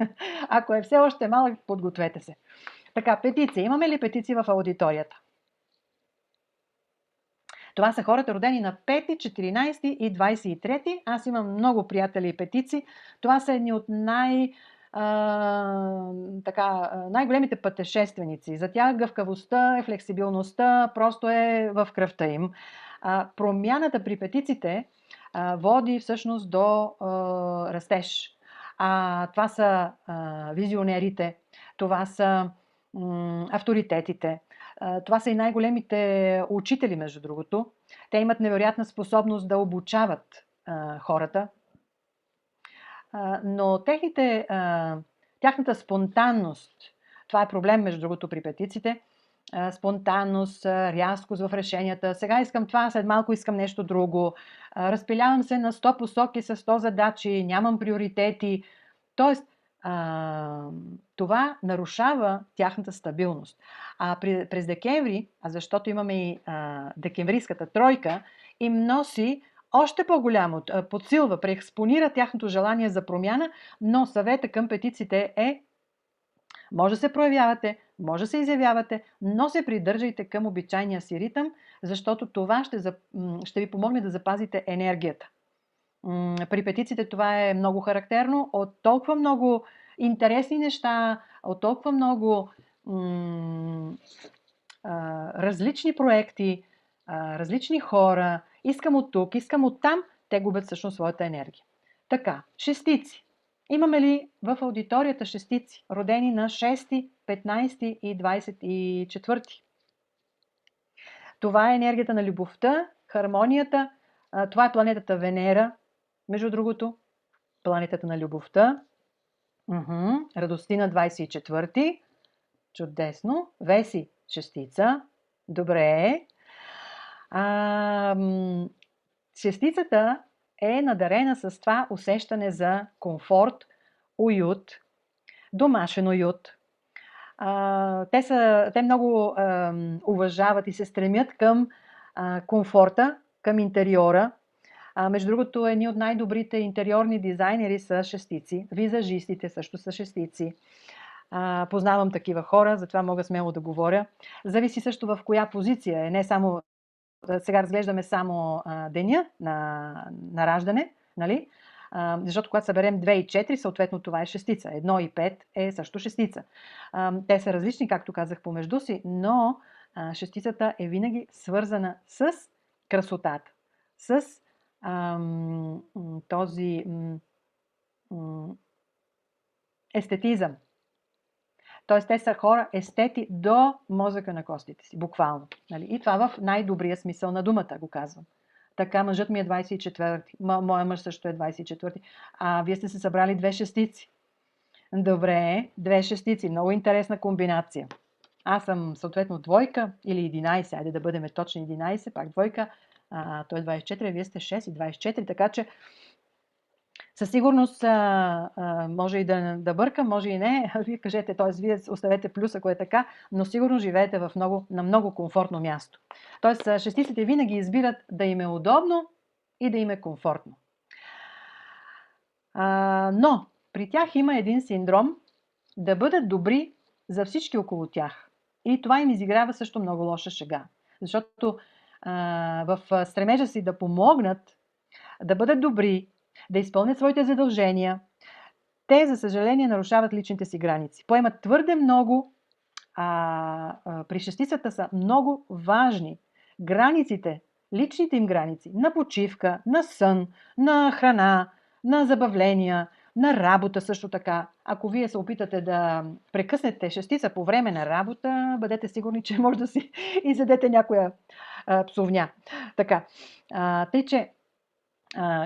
ако е все още малък, подгответе се. Така, петиции. Имаме ли петиции в аудиторията? Това са хората родени на 5, 14 и 23. Аз имам много приятели и петици. Това са едни от най-големите пътешественици. За тях гъвкавостта, флексибилността просто е в кръвта им. Промяната при петиците води всъщност до растеж. Това са визионерите, това са авторитетите, това са и най-големите учители, между другото. Те имат невероятна способност да обучават хората, но тяхната спонтанност, това е проблем, между другото, при петиците, спонтанност, рязкост в решенията. Сега искам това, след малко искам нещо друго. Разпилявам се на 100 посоки с 100 задачи, нямам приоритети. Тоест, това нарушава тяхната стабилност. През декември, защото имаме и декемврийската тройка, им носи още по-голямо, подсилва, преекспонира тяхното желание за промяна, но съвета към петиците е: може да се проявявате, може да се изявявате, но се придържайте към обичайния си ритъм, защото това ще ви помогне да запазите енергията. При петиците това е много характерно. От толкова много интересни неща, от толкова много различни проекти, различни хора, искам от тук, искам от там, те губят всъщност своята енергия. Така, шестици. Имаме ли в аудиторията шестици, родени на 6, 15 и 24? Това е енергията на любовта, хармонията. Това е планетата Венера, между другото. Планетата на любовта. Радости на 24. Чудесно. Веси, шестица. Добре. Шестицата е надарена с това усещане за комфорт, уют, домашен уют. Те много уважават и се стремят към комфорта, към интериора. Между другото, едни от най-добрите интериорни дизайнери са шестици. Визажистите също са шестици. Познавам такива хора, затова мога смело да говоря. Зависи също в коя позиция е. Не само, сега разглеждаме само деня на раждане, нали? Защото когато съберем 2 и 4, съответно това е шестица. 1 и 5 е също шестица. Те са различни, както казах, помежду си, но шестицата е винаги свързана с красотата, с този естетизъм. Тоест, те са хора естети до мозъка на костите си, буквално. Нали? И това в най-добрия смисъл на думата го казвам. Така, мъжът ми е 24-ти, моя мъж също е 24-ти, вие сте се събрали 2 шестици. Добре, 2 шестици, много интересна комбинация. Аз съм съответно двойка или 11, айде да бъдем точно 11, пак двойка, той е 24, вие сте 6 и 24, така че със сигурност може и да бъркам, може и не. Вие кажете, т.е. вие оставете плюс, ако е така, но сигурно живеете на много комфортно място. Т.е. шестиците винаги избират да им е удобно и да им е комфортно. Но при тях има един синдром да бъдат добри за всички около тях. И това им изиграва също много лоша шега. Защото в стремежа си да помогнат, да бъдат добри, да изпълнят своите задължения, те, за съжаление, нарушават личните си граници. Поемат твърде много, при шестицата са много важни границите, личните им граници на почивка, на сън, на храна, на забавления, на работа също така. Ако вие се опитате да прекъснете шестица по време на работа, бъдете сигурни, че може да си изядете някоя псовня. Така, тъй че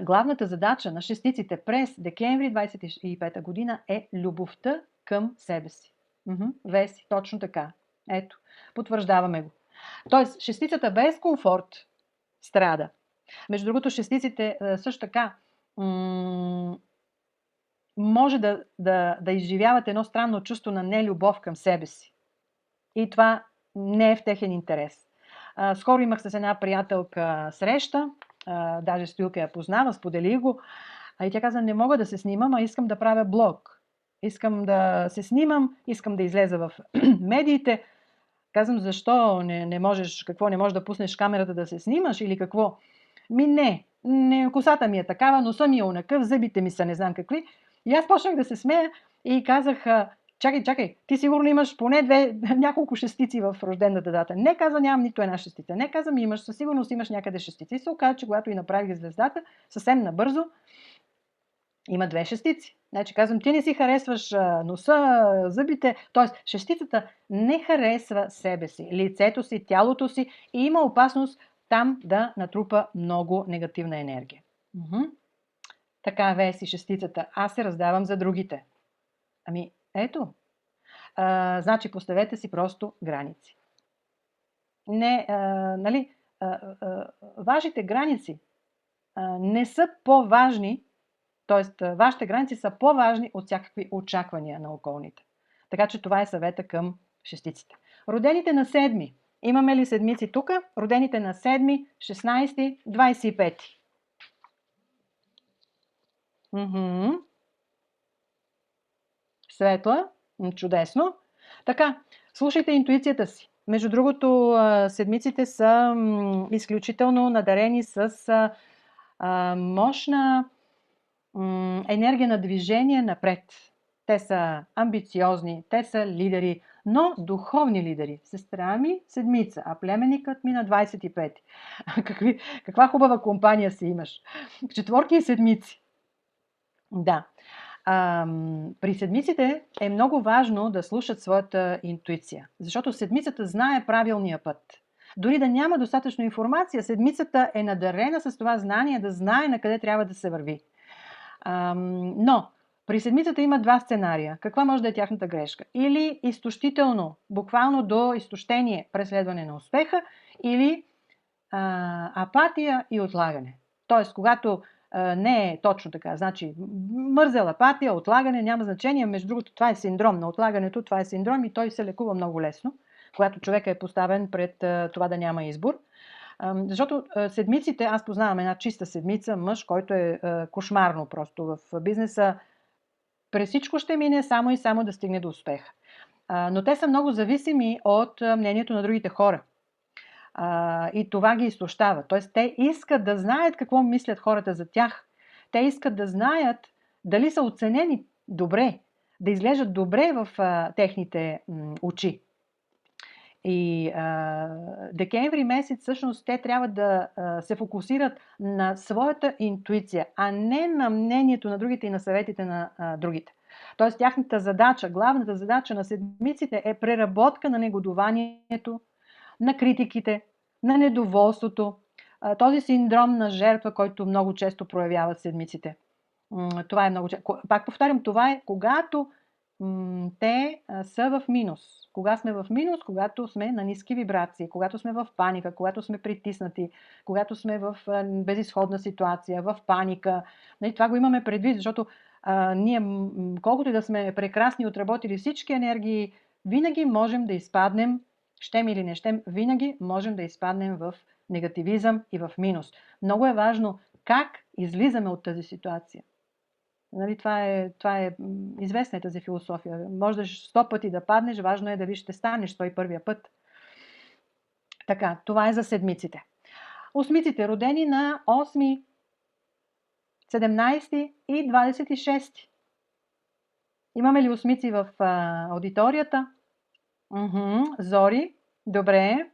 главната задача на шестиците през декември 25 година е любовта към себе си. Веси, точно така. Ето, потвърждаваме го. Тоест, шестицата без комфорт страда. Между другото, шестиците също така може да изживяват едно странно чувство на нелюбов към себе си. И това не е в техен интерес. Скоро имах с една приятелка среща, даже Стоилка я познава, сподели го, и тя каза, не мога да се снимам, искам да правя блог. Искам да се снимам, искам да излеза в медиите. Казвам, защо не можеш, какво, не можеш да пуснеш камерата да се снимаш или какво? Не, косата ми е такава, носа ми е онакъв, зъбите ми са не знам какви. И аз почнах да се смея и казах, чакай, ти сигурно имаш поне няколко шестици в рождената дата. Не каза, нямам нито една шестица. Не каза, имаш, със сигурност имаш някъде шестици. И се оказа, че когато и направих звездата, съвсем набързо, има 2 шестици. Значи казвам, ти не си харесваш носа, зъбите. Тоест, шестицата не харесва себе си, лицето си, тялото си и има опасност там да натрупа много негативна енергия. Така, Веси, шестицата. Аз се раздавам за другите. Ето. Значи, поставете си просто граници. Вашите граници не са по-важни, т.е. вашите граници са по-важни от всякакви очаквания на околните. Така че това е съвета към шестиците. Родените на 7. Имаме ли седмици тук? Родените на 7, 16, 25. Светла. Чудесно. Така, слушайте интуицията си. Между другото, седмиците са изключително надарени с мощна енергия на движение напред. Те са амбициозни, те са лидери, но духовни лидери. Сестра ми седмица, а племенникът ми на 25. Каква хубава компания си имаш. Четворки и седмици. Да. При седмиците е много важно да слушат своята интуиция, защото седмицата знае правилния път. Дори да няма достатъчно информация, седмицата е надарена с това знание да знае на къде трябва да се върви. Но при седмицата има 2 сценария. Каква може да е тяхната грешка? Или изтощително, буквално до изтощение, преследване на успеха, или апатия и отлагане. Тоест, когато не е точно така, значи мързел, апатия, отлагане, няма значение. Между другото, това е синдром на отлагането, това е синдром и той се лекува много лесно, когато човека е поставен пред това да няма избор. Защото седмиците, аз познавам една чиста седмица, мъж, който е кошмарно просто в бизнеса. През всичко ще мине само и само да стигне до успеха. Но те са много зависими от мнението на другите хора. И това ги изтощава. Тоест, те искат да знаят какво мислят хората за тях. Те искат да знаят дали са оценени добре, да изглеждат добре в техните очи. И декември месец всъщност те трябва да се фокусират на своята интуиция, а не на мнението на другите и на съветите на другите. Тоест тяхната задача, главната задача на седмиците е преработка на негодуванието, на критиките, на недоволството, този синдром на жертва, който много често проявяват седмиците. Това е много често. Пак повтарям, това е когато те са в минус. Кога сме в минус? Когато сме на ниски вибрации, когато сме в паника, когато сме притиснати, когато сме в безизходна ситуация, в паника. Това го имаме предвид, защото ние, колкото и да сме прекрасни, отработили всички енергии, винаги можем да изпаднем, щем или не щем, винаги можем да изпаднем в негативизъм и в минус. Много е важно как излизаме от тази ситуация. Нали, това е известна тази философия. Може да 100 пъти да паднеш, важно е дали ще станеш 101 път. Така, това е за седмиците. Осмиците, родени на 8, 17 и 26. Имаме ли осмици в аудиторията? Зори, добре.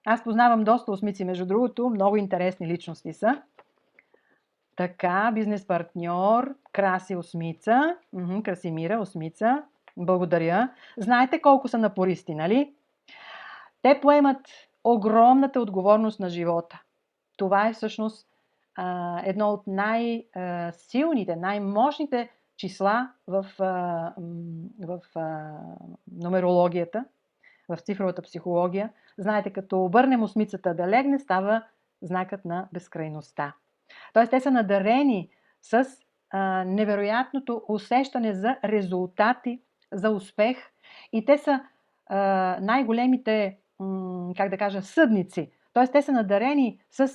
Аз познавам доста осмици, между другото, много интересни личности са. Така, бизнес партньор, Краси осмица, Красимира осмица, благодаря. Знаете колко са напористи, нали? Те поемат огромната отговорност на живота. Това е всъщност едно от най-силните, най-мощните числа в нумерологията, в цифровата психология. Знаете, като обърнем осмицата да легне, става знакът на безкрайността. Тоест, те са надарени с невероятното усещане за резултати, за успех и те са най-големите, съдници. Тоест, те са надарени с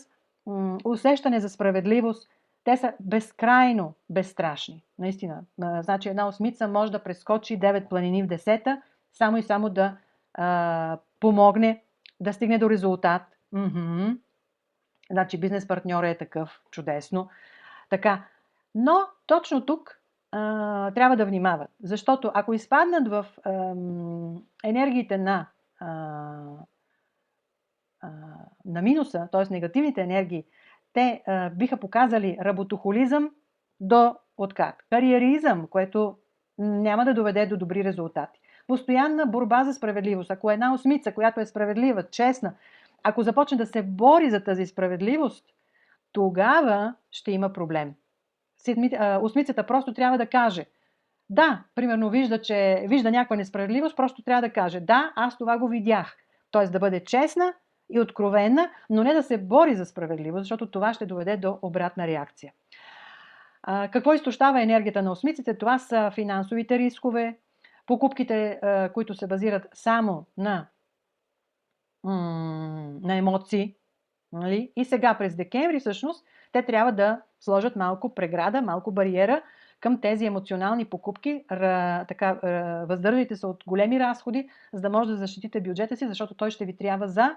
усещане за справедливост. Те са безкрайно безстрашни. Наистина. Значи една осмица може да прескочи 9 планини в 10-та, само и само да помогне да стигне до резултат. Значи бизнес партньор е такъв, чудесно. Така, но точно тук трябва да внимават, защото ако изпаднат в енергиите на минуса, т.е. негативните енергии, те биха показали работохолизъм до откат. Кариеризъм, което няма да доведе до добри резултати. Постоянна борба за справедливост. Ако една осмица, която е справедлива, честна, ако започне да се бори за тази справедливост, тогава ще има проблем. Осмицата просто трябва да каже, да, примерно вижда някаква несправедливост, просто трябва да каже, да, аз това го видях. Тоест да бъде честна и откровенна, но не да се бори за справедливост, защото това ще доведе до обратна реакция. Какво изтощава енергията на осмиците? Това са финансовите рискове, покупките, които се базират само на емоции. Нали? И сега през декември всъщност те трябва да сложат малко преграда, малко бариера към тези емоционални покупки. Въздържайте се от големи разходи, за да може да защитите бюджета си, защото той ще ви трябва за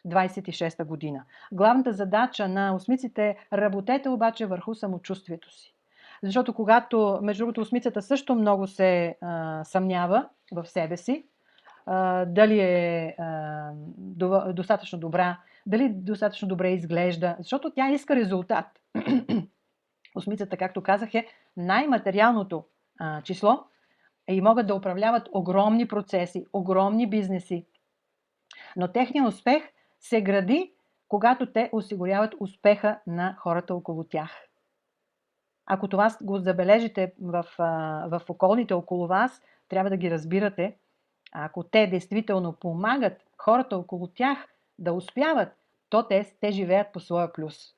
26-та година. Главната задача на осмиците е работете обаче върху самочувствието си. Защото когато, между другото, осмицата също много се съмнява в себе си, дали е достатъчно добра, дали достатъчно добре изглежда, защото тя иска резултат. Осмицата, както казах, е най-материалното число и могат да управляват огромни процеси, огромни бизнеси. Но техният успех се гради, когато те осигуряват успеха на хората около тях. Ако това го забележите в околните около вас, трябва да ги разбирате. Ако те действително помагат хората около тях да успяват, то те живеят по своя плюс.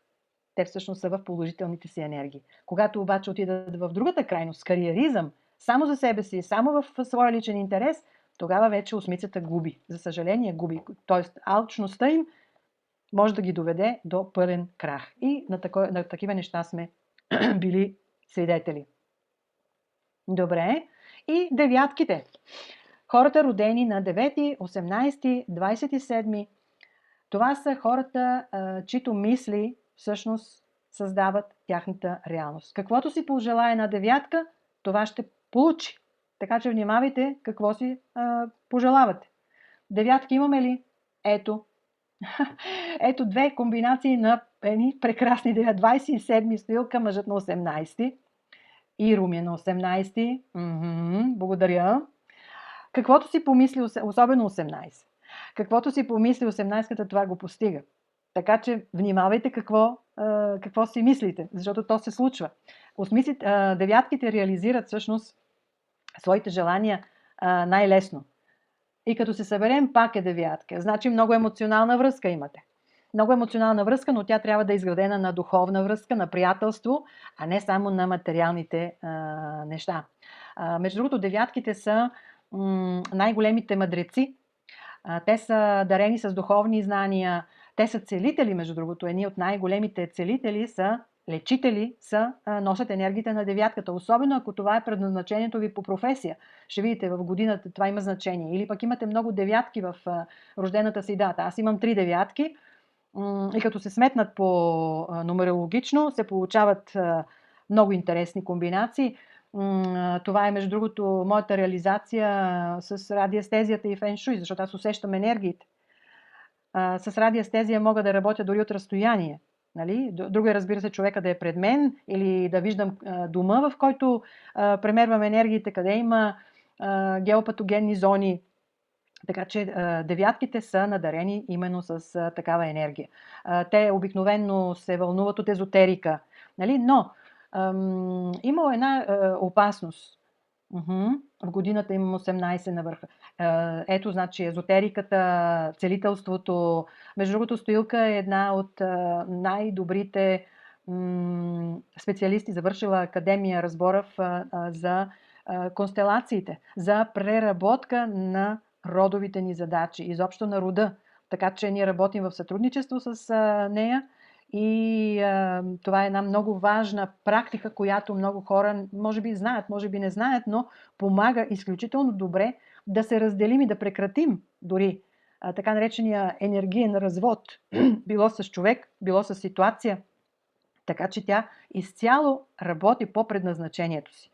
Те всъщност са в положителните си енергии. Когато обаче отидат в другата крайност, кариеризъм, само за себе си, само в своя личен интерес, тогава вече осмицата губи. За съжаление губи. Тоест алчността им може да ги доведе до пълен крах. И на такива неща сме били свидетели. Добре. И девятките. Хората родени на 9, 18, 27. Това са хората, чието мисли всъщност създават тяхната реалност. Каквото си пожелае една девятка, това ще получи. Така че внимавайте какво си пожелавате. Девятки имаме ли? Ето. Ето две комбинации на едни прекрасни 27 стоилка, мъжът на 18 и Руми на 18. Благодаря. Каквото си помисли, особено 18. Каквото си помисли 18-ката, това го постига. Така че внимавайте какво си мислите, защото то се случва. Девятките реализират всъщност своите желания най-лесно. И като се съберем, пак е девятка. Значи много емоционална връзка имате. Много емоционална връзка, но тя трябва да е изградена на духовна връзка, на приятелство, а не само на материалните неща. Между другото, девятките са най-големите мъдреци. Те са дарени с духовни знания. Те са целители, между другото. Едни от най-големите целители са лечители, носят енергията на девятката. Особено ако това е предназначението ви по професия. Ще видите, в годината това има значение. Или пък имате много девятки в рождената си дата. Аз имам 3 девятки и като се сметнат по нумерологично, се получават много интересни комбинации. Това е, между другото, моята реализация с радиестезията и феншуй, защото аз усещам енергиите. С радиестезия мога да работя дори от разстояние. Нали? Друго е, разбира се, човека да е пред мен или да виждам дома, в който премервам енергиите, къде има геопатогенни зони. Така че девятките са надарени именно с такава енергия. Те обикновенно се вълнуват от езотерика. Нали? Но има една опасност. В годината имам 18 на върха. Ето, значи, езотериката, целителството. Между другото, стоилка е една от най-добрите специалисти, завършила академия Разборов за констелациите, за преработка на родовите ни задачи, изобщо на рода. Така че ние работим в сътрудничество с нея. И това е една много важна практика, която много хора може би знаят, може би не знаят, но помага изключително добре да се разделим и да прекратим дори така наречения енергиен развод. Било с човек, било с ситуация. Така че тя изцяло работи по предназначението си.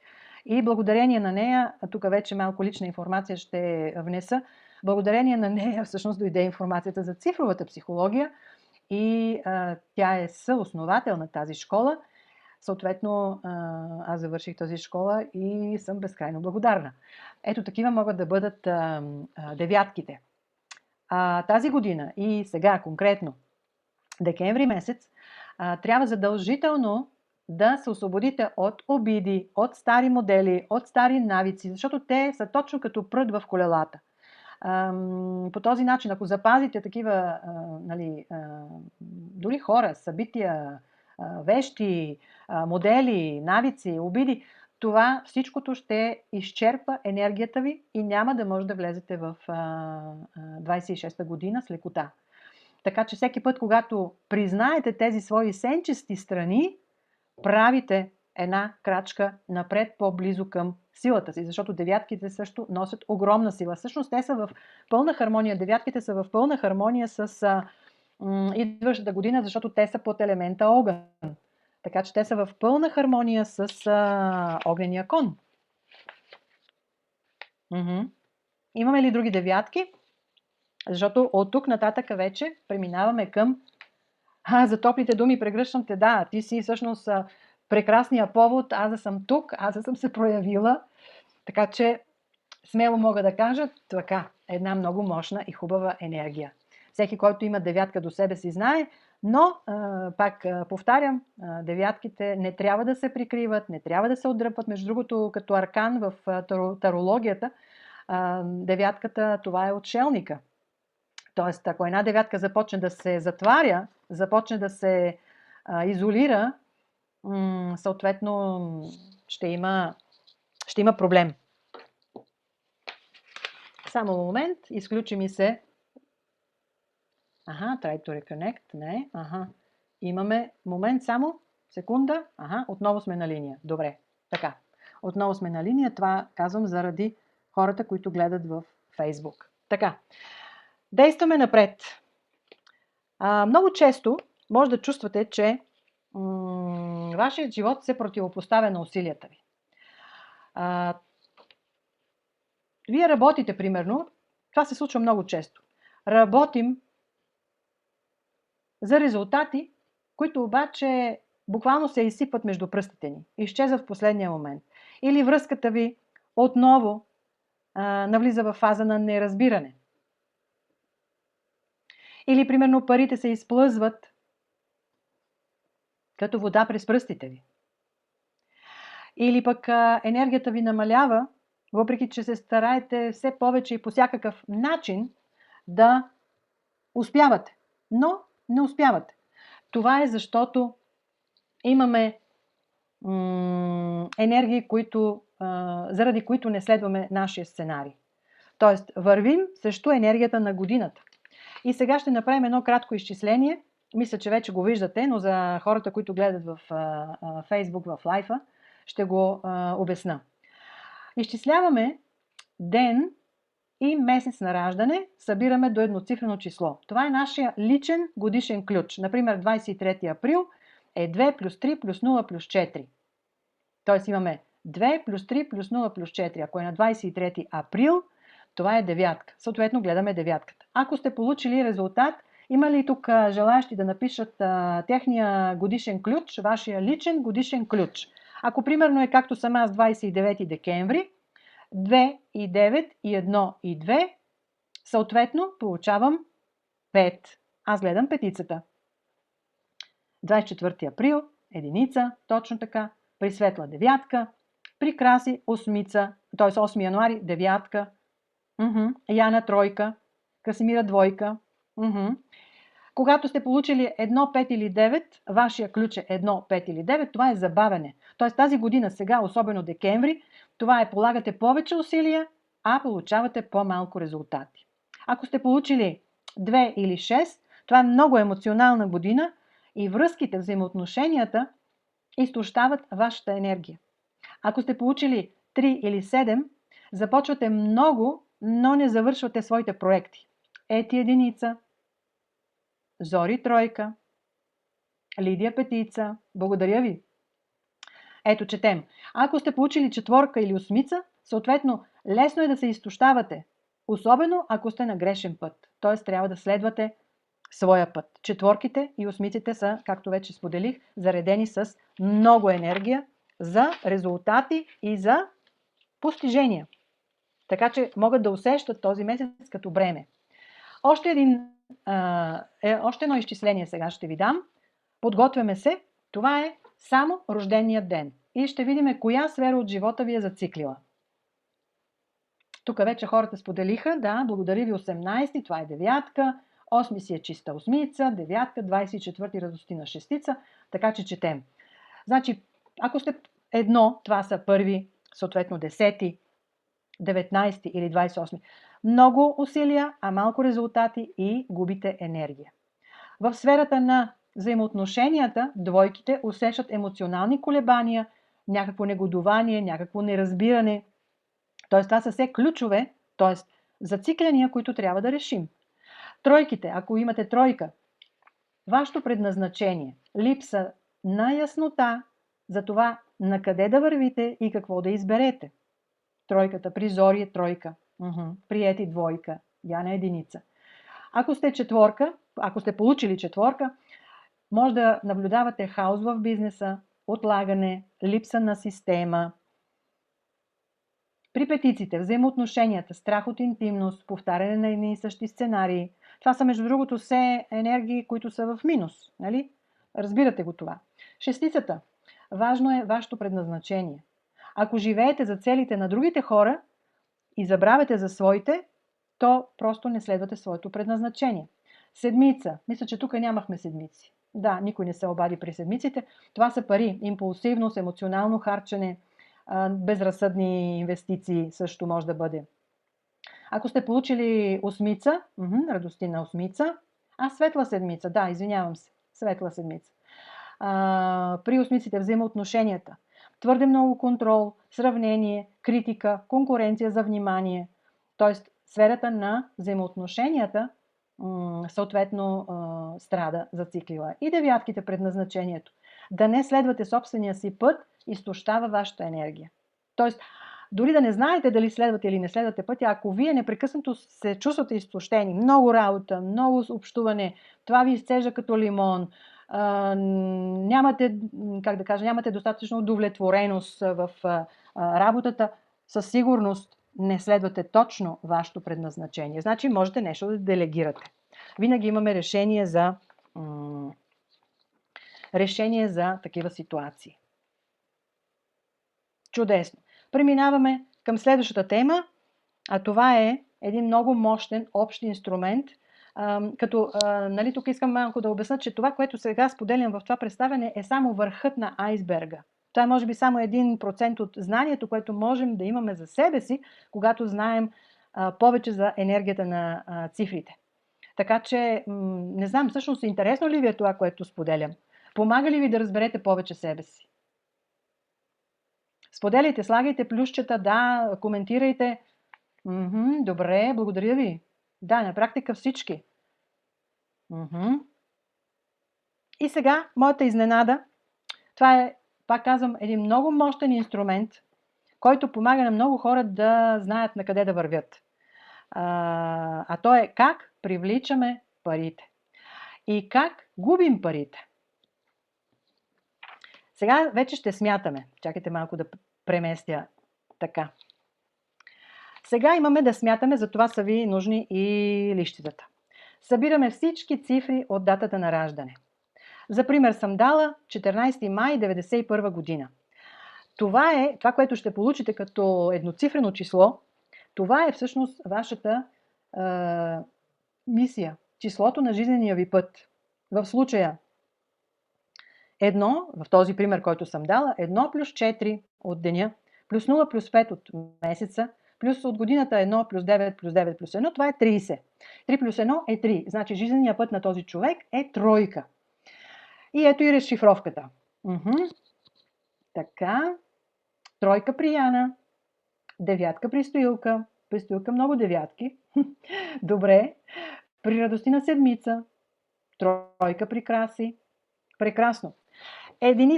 И благодарение на нея, тук вече малко лична информация ще внеса, благодарение на нея всъщност дойде информацията за цифровата психология, и тя е съосновател на тази школа. Съответно, аз завърших тази школа и съм безкрайно благодарна. Ето такива могат да бъдат девятките. Тази година и сега конкретно, декември месец, трябва задължително да се освободите от обиди, от стари модели, от стари навици, защото те са точно като прът в колелата. По този начин, ако запазите такива дори хора, събития, вещи, модели, навици, обиди, това всичкото ще изчерпа енергията ви и няма да може да влезете в 26-та година с лекота. Така че всеки път, когато признаете тези свои сенчести страни, правите една крачка напред, по-близо към силата си, защото девятките също носят огромна сила. Всъщност те са в пълна хармония, девятките са в пълна хармония с идващата година, защото те са под елемента огън. Така че те са в пълна хармония с огнения кон. Имаме ли други девятки? Защото от тук нататък вече преминаваме към за топлите думи прегръщам те. Да, ти си всъщност прекрасния повод, аз да съм тук, аз да съм се проявила. Така че смело мога да кажа така, една много мощна и хубава енергия. Всеки, който има девятка до себе си, знае, но пак повтарям, девятките не трябва да се прикриват, не трябва да се отдръпват. Между другото, като аркан в тарологията, девятката това е отшелника. Тоест, ако една девятка започне да се затваря, започне да се изолира, съответно ще има проблем. Само момент, изключи ми се Try to reconnect. Не. Имаме момент само. Секунда. Отново сме на линия. Добре. Така. Отново сме на линия. Това казвам заради хората, които гледат в Фейсбук. Така. Действаме напред. Много често може да чувствате, че вашият живот се противопоставя на усилията ви. Вие работите, примерно, това се случва много често. Работим за резултати, които обаче буквално се изсипват между пръстите ни, изчезват в последния момент. Или връзката ви отново навлиза в фаза на неразбиране. Или, примерно, парите се изплъзват като вода през пръстите ви. Или пък енергията ви намалява, въпреки че се стараете все повече и по всякакъв начин да успявате. Но не успявате. Това е защото имаме енергии, заради които не следваме нашия сценарий. Тоест, вървим срещу енергията на годината. И сега ще направим едно кратко изчисление. Мисля, че вече го виждате, но за хората, които гледат в Facebook, в лайфа, ще го обясна. Изчисляваме ден и месец на раждане, събираме до едноцифрено число. Това е нашия личен годишен ключ. Например, 23 април е 2 плюс 3 плюс 0 плюс 4. Тоест имаме 2 плюс 3 плюс 0 плюс 4. Ако е на 23 април, това е девятка. Съответно гледаме девятката. Ако сте получили резултат, има ли тук желаящи да напишат техния годишен ключ, вашия личен годишен ключ? Ако примерно е както съм аз 29 декември, 2 и 9 и 1 и 2, съответно получавам 5. Аз гледам петицата. 24 април, единица, точно така, при светла девятка, при краси осмица, т.е. 8 януари девятка, Яна тройка, Красимира двойка. Когато сте получили 1, 5 или 9, вашия ключ е 1, 5 или 9, това е забавене. Т.е. тази година, сега, особено декември, това е полагате повече усилия, а получавате по-малко резултати. Ако сте получили 2 или 6, това е много емоционална година и връзките, взаимоотношенията изтощават вашата енергия. Ако сте получили 3 или 7, започвате много, но не завършвате своите проекти. Ети единица, Зори тройка, Лидия петица. Благодаря ви. Ето, четем. Ако сте получили четворка или осмица, съответно лесно е да се изтощавате. Особено ако сте на грешен път. Т.е. трябва да следвате своя път. Четворките и осмиците са, както вече споделих, заредени с много енергия за резултати и за постижения. Така че могат да усещат този месец като бреме. Още едно изчисление сега ще ви дам. Подготвяме се. Това е само рожденият ден. И ще видим коя сфера от живота ви е зациклила. Тук вече хората споделиха. Да, благодаря ви 18, това е девятка. 8 си е чиста осмица, девятка, 24 радостина шестица. Така че четем. Значи, ако сте едно, това са първи, съответно 10, 19 или 28. Много усилия, а малко резултати и губите енергия. В сферата на взаимоотношенията, двойките усещат емоционални колебания, някакво негодование, някакво неразбиране. Т.е. това са все ключове, т.е. зацикления, които трябва да решим. Тройките, ако имате тройка, вашето предназначение, липса на яснота за това на къде да вървите и какво да изберете. Тройката, при Зори е тройка, при Ети двойка, Яна единица. Ако сте четворка, ако сте получили четворка, може да наблюдавате хаос в бизнеса, отлагане, липса на система. При петиците, взаимоотношенията, страх от интимност, повтаряне на едни и същи сценарии. Това са, между другото, все енергии, които са в минус. Нали? Разбирате го това. Шестицата. Важно е вашето предназначение. Ако живеете за целите на другите хора и забравяте за своите, то просто не следвате своето предназначение. Седмица. Мисля, че тук нямахме седмици. Да, никой не се обади при седмиците. Това са пари, импулсивност, емоционално харчене, безразсъдни инвестиции също може да бъде. Ако сте получили осмица, радостина осмица, Светла седмица. Да, извинявам се. Светла седмица. При осмиците взаимоотношенията. Твърде много контрол, сравнение, критика, конкуренция за внимание. Тоест, сферата на взаимоотношенията съответно страда, зациклила. И девятките, предназначението. Да не следвате собствения си път, изтощава вашата енергия. Тоест, дори да не знаете дали следвате или не следвате пътя, ако вие непрекъснато се чувствате изтощени, много работа, много общуване, това ви изцежда като лимон, нямате, нямате достатъчно удовлетвореност в работата, със сигурност не следвате точно вашето предназначение. Значи можете нещо да делегирате. Винаги имаме решение за такива ситуации. Чудесно. Преминаваме към следващата тема, а това е един много мощен общ инструмент. Тук искам малко да обясня, че това, което сега споделям в това представяне, е само върхът на айсберга. Това е може би само 1% от знанието, което можем да имаме за себе си, когато знаем повече за енергията на цифрите. Така че, не знам, всъщност интересно ли ви е това, което споделям? Помага ли ви да разберете повече себе си? Споделяйте, слагайте плюсчета, да, коментирайте. Добре, благодаря ви. Да, на практика всички. И сега, моята изненада, това е, пак казвам, един много мощен инструмент, който помага на много хора да знаят на къде да вървят. А то е как привличаме парите и как губим парите. Сега вече ще смятаме. Чакайте малко да преместя така. Сега имаме да смятаме, за това са ви нужни и лищитата. Събираме всички цифри от датата на раждане. За пример съм дала 14 май 1991 година. Това, което ще получите като едноцифрено число, това е всъщност вашата мисия, числото на жизнения ви път. В случая 1, в този пример, който съм дала, 1 плюс 4 от деня, плюс 0 плюс 5 от месеца, плюс от годината 1 плюс 9 плюс 9 плюс 1, това е 30. 3 плюс 1 е 3. Значи жизненият път на този човек е тройка. И ето и разшифровката. Така. Тройка при Яна. Девятка при Стоилка. При Стоилка много девятки. Добре. При Радостина седмица. Тройка при Краси. Прекрасно.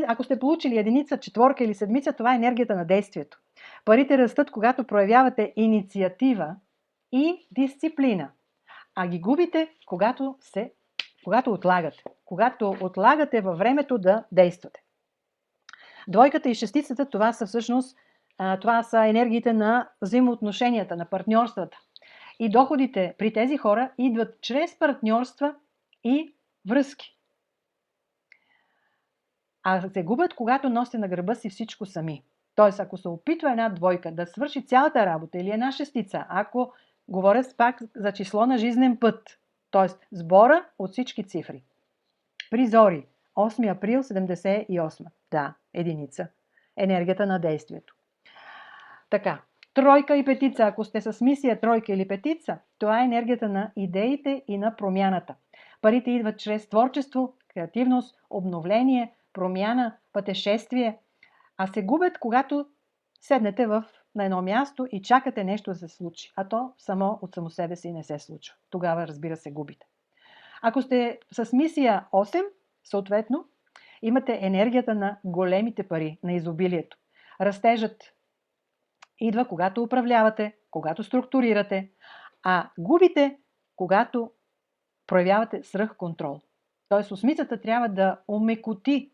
Ако сте получили единица, четворка или седмица, това е енергията на действието. Парите растат, когато проявявате инициатива и дисциплина. А ги губите, когато отлагате. Когато отлагате във времето да действате. Двойката и шестицата, това са енергиите на взаимоотношенията, на партньорствата. И доходите при тези хора идват чрез партньорства и връзки. А се губят, когато носите на гърба си всичко сами. Тоест, ако се опитва една двойка да свърши цялата работа или една шестица, ако говоря пак за число на жизнен път, т.е. сбора от всички цифри. Призори, 8 април 78. Да, единица. Енергията на действието. Така, тройка и петица, ако сте с мисия тройка или петица, това е енергията на идеите и на промяната. Парите идват чрез творчество, креативност, обновление, промяна, пътешествие, а се губят, когато седнете на едно място и чакате нещо да се случи, а то само от само себе си не се случва. Тогава, разбира се, губите. Ако сте с мисия 8, съответно, имате енергията на големите пари, на изобилието. Растежът идва, когато управлявате, когато структурирате, а губите, когато проявявате свръхконтрол. Тоест, осмицата трябва да омекоти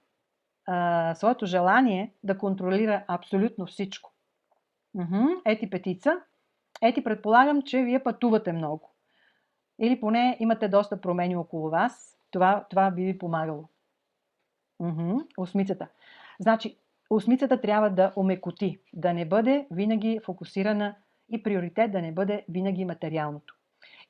своето желание да контролира абсолютно всичко. Ети петица. Ети предполагам, че вие пътувате много. Или поне имате доста промени около вас. Това би ви помагало. Осмицата. Значи, осмицата трябва да омекоти, да не бъде винаги фокусирана и приоритет да не бъде винаги материалното.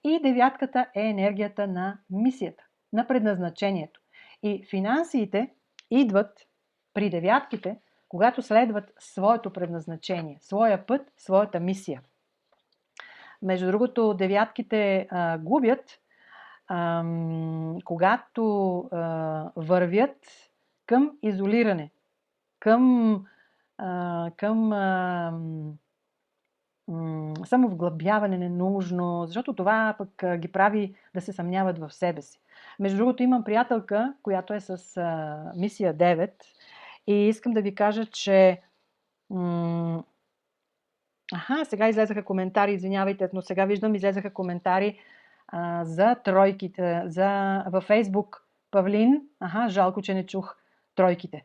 И девятката е енергията на мисията, на предназначението. И финансите идват при девятките, когато следват своето предназначение, своя път, своята мисия. Между другото, девятките губят, когато вървят към изолиране, към самовглъбяване ненужно, защото това пък ги прави да се съмняват в себе си. Между другото, имам приятелка, която е с мисия 9 и искам да ви кажа, че сега излезаха коментари, извинявайте, но сега виждам, излезаха коментари за тройките, във Фейсбук. Павлин, жалко, че не чух тройките.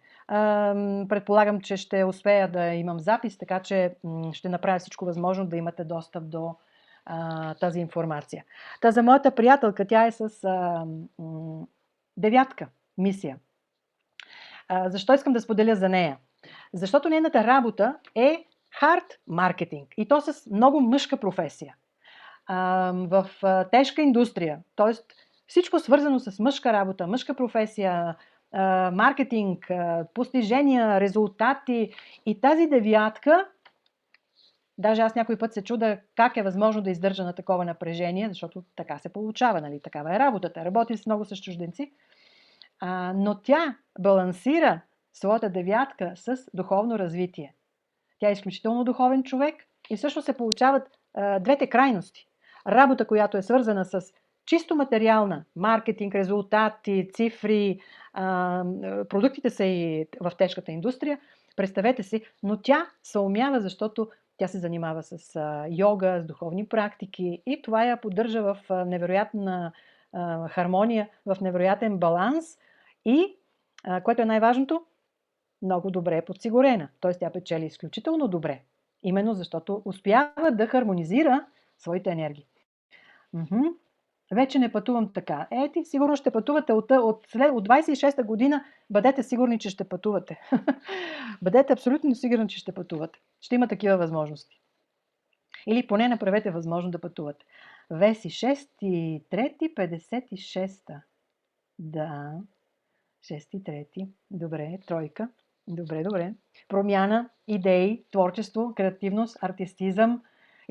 Предполагам, че ще успея да имам запис, така че ще направя всичко възможно да имате достъп до тази информация. Та за моята приятелка, тя е с 9 мисия. Защо искам да споделя за нея? Защото нейната работа е хард маркетинг и то с много мъжка професия. В тежка индустрия, т.е. всичко свързано с мъжка работа, мъжка професия, маркетинг, постижения, резултати и тази 9, даже аз някой път се чуда как е възможно да издържа на такова напрежение, защото така се получава, нали? Такава е работата. Работи много с чужденци. Но тя балансира своята 9 с духовно развитие. Тя е изключително духовен човек и всъщност се получават двете крайности. Работа, която е свързана с чисто материална, маркетинг, резултати, цифри, продуктите са и в тежката индустрия, представете си, но тя съумява, защото тя се занимава с йога, с духовни практики и това я поддържа в невероятна хармония, в невероятен баланс и, което е най-важното, много добре е подсигурена. Т.е. тя печели изключително добре. Именно защото успява да хармонизира своите енергии. Вече не пътувам така. Ети, сигурно ще пътувате от 26-та година. Бъдете сигурни, че ще пътувате. Бъдете абсолютно сигурни, че ще пътувате. Ще има такива възможности. Или поне направете възможно да пътувате. Веси 6 3 56-та. Да. 6 3. Добре. Тройка. Добре. Промяна, идеи, творчество, креативност, артистизъм.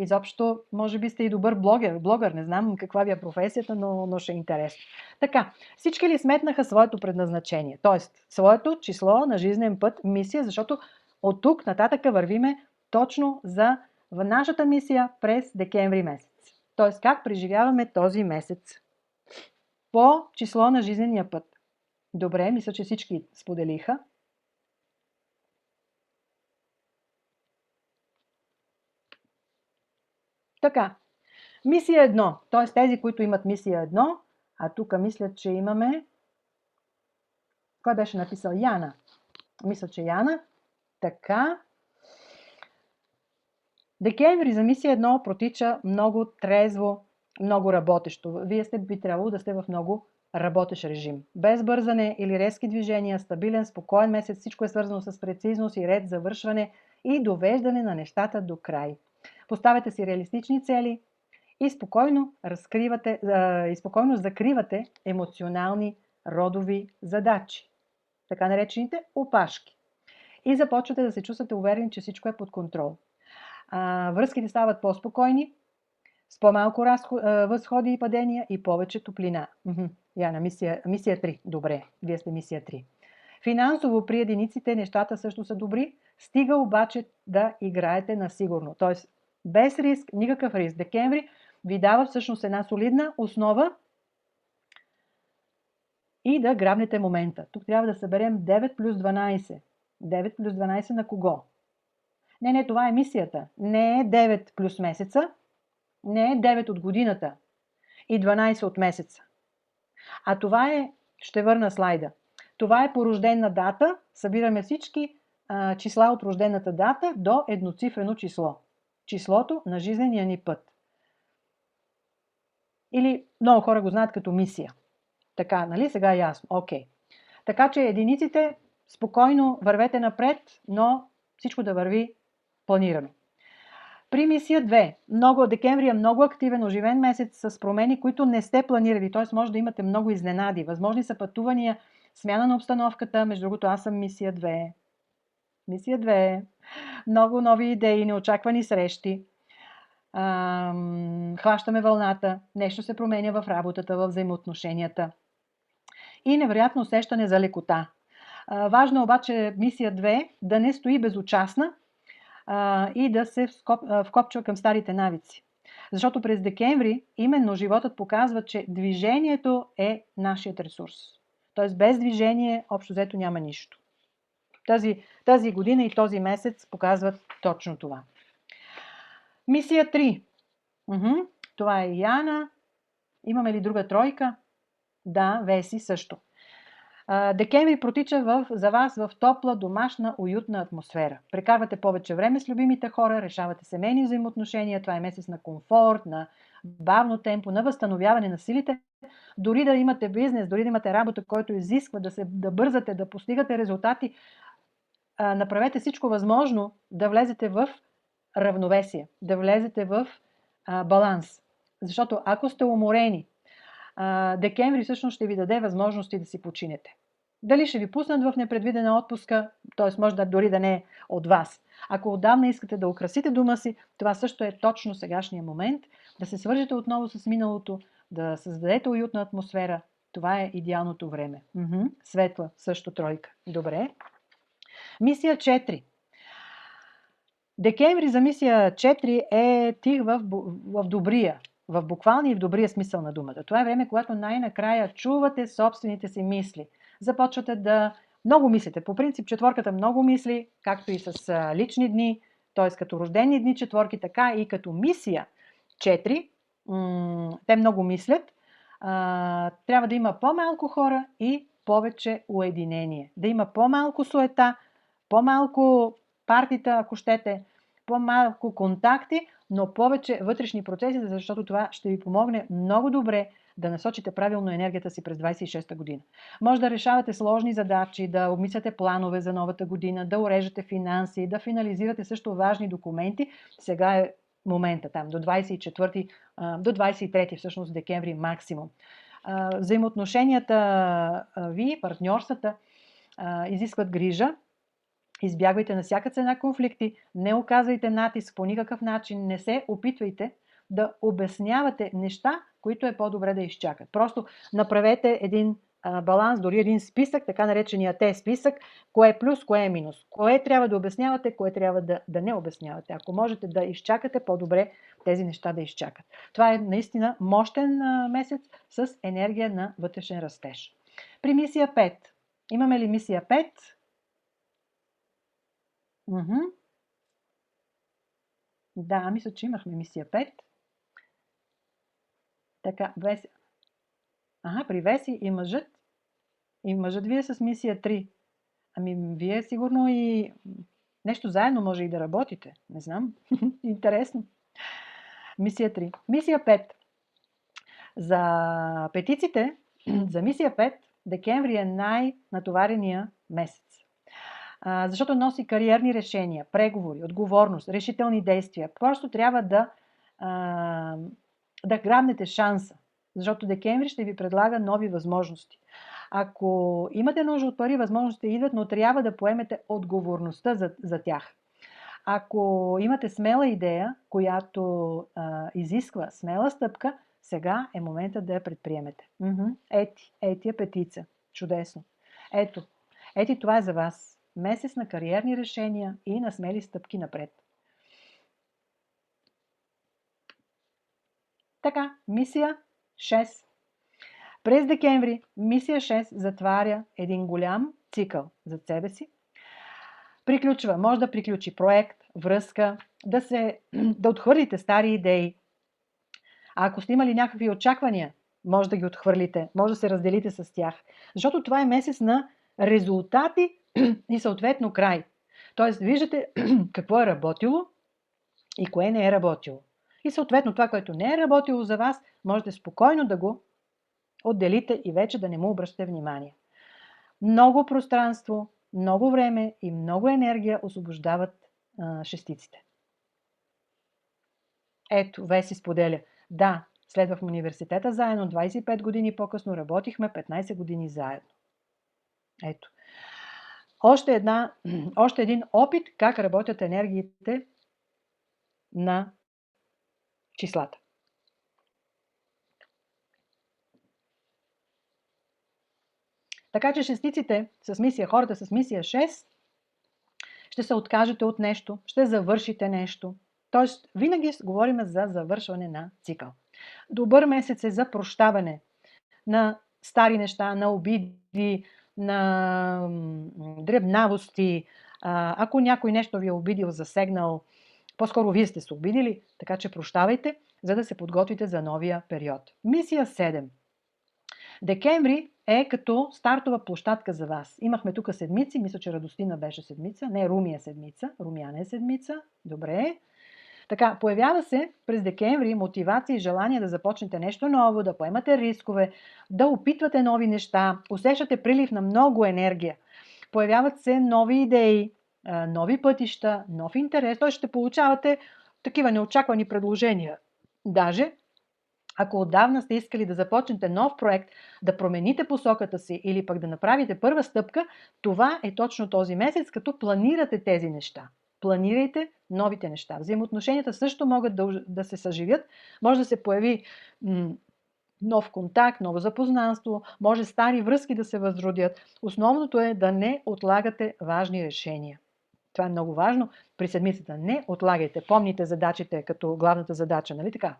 Изобщо, може би сте и добър блогър. Не знам каква ви е професията, но ще е интересно. Така, всички ли сметнаха своето предназначение? Тоест, своето число на жизнен път, мисия, защото от тук нататък вървиме точно за нашата мисия през декември месец. Тоест, как преживяваме този месец по число на жизнения път. Добре, мисля, че всички споделиха. Така, мисия 1, т.е. тези, които имат мисия 1, а тук мисля, че имаме... Кой беше написал? Яна. Мисля, че Яна. Така. Декември за мисия 1 протича много трезво, много работещо. Вие би трябвало да сте в много работещ режим. Без бързане или резки движения, стабилен, спокоен месец, всичко е свързано с прецизност и ред, завършване и довеждане на нещата до край. Поставете си реалистични цели и спокойно закривате емоционални родови задачи, така наречените опашки. И започвате да се чувствате уверени, че всичко е под контрол. Връзките стават по-спокойни, с по-малко възходи и падения и повече топлина. Яна, мисия 3. Добре, вие сте мисия 3. Финансово при единиците нещата също са добри, стига обаче да играете на сигурно. Т.е. без риск, никакъв риск. Декември ви дава всъщност една солидна основа и да грабнете момента. Тук трябва да съберем 9 плюс 12. 9 плюс 12 на кого? Не, това е мисията. Не е 9 плюс месеца, не е 9 от годината и 12 от месеца. А това е, ще върна слайда, това е по рождена дата, събираме всички числа от рождената дата до едноцифрено число. Числото на жизнения ни път. Или много хора го знаят като мисия. Така, нали? Сега е ясно. Окей. Така че единиците спокойно вървете напред, но всичко да върви планирано. При мисия 2, декември е много активен, оживен месец с промени, които не сте планирали, т.е. може да имате много изненади. Възможни са пътувания, смяна на обстановката, между другото аз съм мисия 2. Мисия 2. Много нови идеи, неочаквани срещи. хващаме вълната, нещо се променя в работата, в взаимоотношенията и невероятно усещане за лекота. Важно обаче мисия 2 да не стои безучастна и да се вкопчва към старите навици. Защото през декември именно животът показва, че движението е нашият ресурс. Тоест без движение общо взето няма нищо. Тази година и този месец показват точно това. Мисия 3. Това е Яна. Имаме ли друга тройка? Да, Веси също. Декември протича за вас в топла, домашна, уютна атмосфера. Прекарвате повече време с любимите хора, решавате семейни взаимоотношения. Това е месец на комфорт, на бавно темпо, на възстановяване на силите. Дори да имате бизнес, дори да имате работа, който изисква да бързате, да постигате резултати, направете всичко възможно да влезете в равновесие, да влезете в баланс. Защото ако сте уморени, декември всъщност ще ви даде възможности да си починете. Дали ще ви пуснат в непредвидена отпуска, т.е. може дори да не е от вас. Ако отдавна искате да украсите дома си, това също е точно сегашния момент, да се свържете отново с миналото, да създадете уютна атмосфера. Това е идеалното време. Светла, също тройка. Добре. Мисия 4. Декември за мисия 4 е тих в добрия, в буквалния и в добрия смисъл на думата. Това е време, когато най-накрая чувате собствените си мисли. Започвате да много мислите. По принцип четворката много мисли, както и с лични дни, т.е. като рождени дни четворки, така и като мисия 4. Те много мислят. Трябва да има по-малко хора и повече уединение. Да има по-малко суета, по-малко партита, ако щете, по-малко контакти, но повече вътрешни процеси, защото това ще ви помогне много добре да насочите правилно енергията си през 26-та година. Може да решавате сложни задачи, да обмисляте планове за новата година, да уреждате финанси, да финализирате също важни документи. Сега е момента там, до 24, до 23 всъщност декември максимум. Взаимоотношенията ви, партньорствата, изискват грижа. Избягвайте на всяка цена конфликти, не оказвайте натиск по никакъв начин, не се опитвайте да обяснявате неща, които е по-добре да изчакат. Просто направете един баланс, дори един списък, така наречения Т-списък, кое е плюс, кое е минус. Кое трябва да обяснявате, кое трябва да не обяснявате. Ако можете да изчакате, по-добре тези неща да изчакат. Това е наистина мощен месец с енергия на вътрешен растеж. При мисия 5. Имаме ли мисия 5? Да, мисля, че имахме мисия 5. Така, Веси. При Веси и мъжът. И мъжът ви е с мисия 3. Вие сигурно и нещо заедно може и да работите. Не знам. Интересно. Мисия 3. Мисия 5. За петиците, за мисия 5, декември е най-натоварения месец. Защото носи кариерни решения, преговори, отговорност, решителни действия. Просто трябва да грабнете шанса, защото декември ще ви предлага нови възможности. Ако имате нужда от пари, възможностите идват, но трябва да поемете отговорността за тях. Ако имате смела идея, която изисква смела стъпка, сега е момента да я предприемете. Ети е петица. Чудесно. Ети, това е за вас. Месец на кариерни решения и на смели стъпки напред. Така, мисия 6. През декември мисия 6 затваря един голям цикъл за себе си. Може да приключи проект, връзка, да отхвърлите стари идеи. А ако сте имали някакви очаквания, може да ги отхвърлите, може да се разделите с тях. Защото това е месец на резултати и съответно край. Тоест, виждате какво е работило и кое не е работило. И съответно това, което не е работило за вас, можете спокойно да го отделите и вече да не му обръщате внимание. Много пространство, много време и много енергия освобождават шестиците. Ето, Веси споделя. Да, следвахме университета заедно, 25 години по-късно работихме 15 години заедно. Ето. Още един опит как работят енергиите на числата. Така че шестиците с мисия, хората с мисия 6, ще се откажете от нещо, ще завършите нещо. Тоест, винаги говорим за завършване на цикъл. Добър месец е за прощаване на стари неща, на обиди, на дребнавости. Ако някой нещо ви е обидил, засегнал, по-скоро вие сте се обидили, така че прощавайте, за да се подготвите за новия период. Мисия 7. Декември е като стартова площадка за вас. Имахме тук седмици, мисля, че Радостина беше седмица, не, Руми е седмица, Румяна е седмица, добре. Така, появява се през декември мотивация и желание да започнете нещо ново, да поемате рискове, да опитвате нови неща, усещате прилив на много енергия. Появяват се нови идеи, нови пътища, нов интерес, т.е. ще получавате такива неочаквани предложения. Даже ако отдавна сте искали да започнете нов проект, да промените посоката си или пък да направите първа стъпка, това е точно този месец, като планирате тези неща. Планирайте новите неща. Взаимоотношенията също могат да се съживят. Може да се появи нов контакт, ново запознанство, може стари връзки да се възродят. Основното е да не отлагате важни решения. Това е много важно. При седмицата не отлагайте. Помните задачите като главната задача, нали така?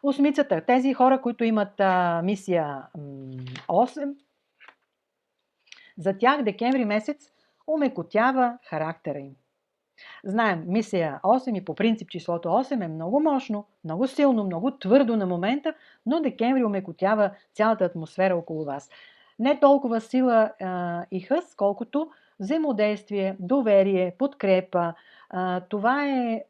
Осмицата. Тези хора, които имат мисия 8, за тях декември месец умекотява характера им. Знаем, мисия 8 и по принцип числото 8 е много мощно, много силно, много твърдо на момента, но декември умекотява цялата атмосфера около вас. Не толкова сила и хъс, колкото взаимодействие, доверие, подкрепа. Това е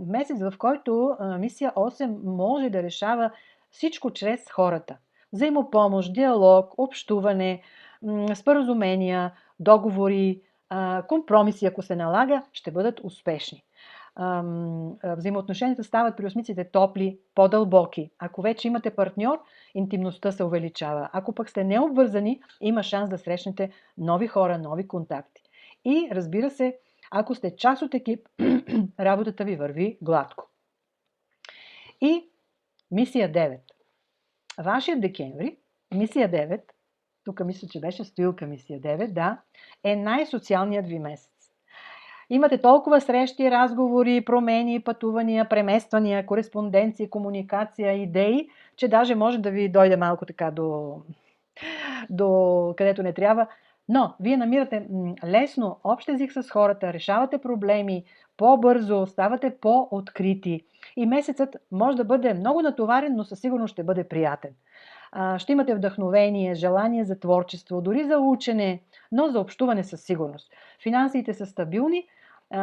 месец, в който мисия 8 може да решава всичко чрез хората. Взаимопомощ, диалог, общуване, споразумения, договори, компромиси, ако се налага, ще бъдат успешни. Взаимоотношенията стават при осмиците топли, по-дълбоки. Ако вече имате партньор, интимността се увеличава. Ако пък сте необвързани, има шанс да срещнете нови хора, нови контакти. И разбира се, ако сте част от екип, работата ви върви гладко. И мисия 9. Вашият декември, мисия 9, тук мисля, че беше стоилка мисия 9, да, е най-социалният ви месец. Имате толкова срещи, разговори, промени, пътувания, премествания, кореспонденции, комуникация, идеи, че даже може да ви дойде малко така до където не трябва. Но вие намирате лесно общ език с хората, решавате проблеми по-бързо, ставате по-открити. И месецът може да бъде много натоварен, но със сигурност ще бъде приятен. Ще имате вдъхновение, желание за творчество, дори за учене, но за общуване със сигурност. Финансите са стабилни,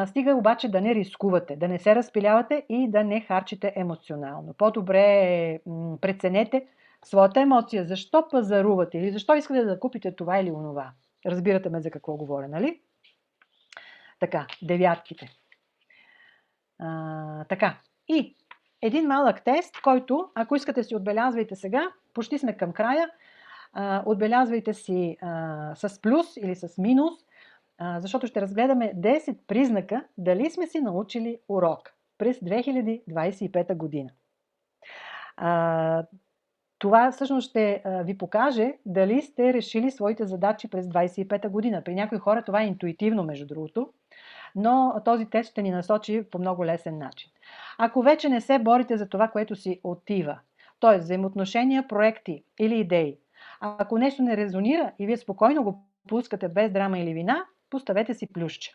стига обаче да не рискувате, да не се разпилявате и да не харчите емоционално. По-добре преценете своята емоция, защо пазарувате или защо искате да купите това или онова. Разбирате ме за какво говоря, нали? Така, девятките. Така, и един малък тест, който, ако искате си отбелязвайте сега, почти сме към края, отбелязвайте си с плюс или с минус, защото ще разгледаме 10 признака дали сме си научили урок през 2025 година. Това всъщност ще ви покаже дали сте решили своите задачи през 2025 година. При някои хора това е интуитивно, между другото, но този тест ще ни насочи по много лесен начин. Ако вече не се борите за това, което си отива, т.е. взаимоотношения, проекти или идеи, ако нещо не резонира и вие спокойно го пускате без драма или вина, поставете си плюсче.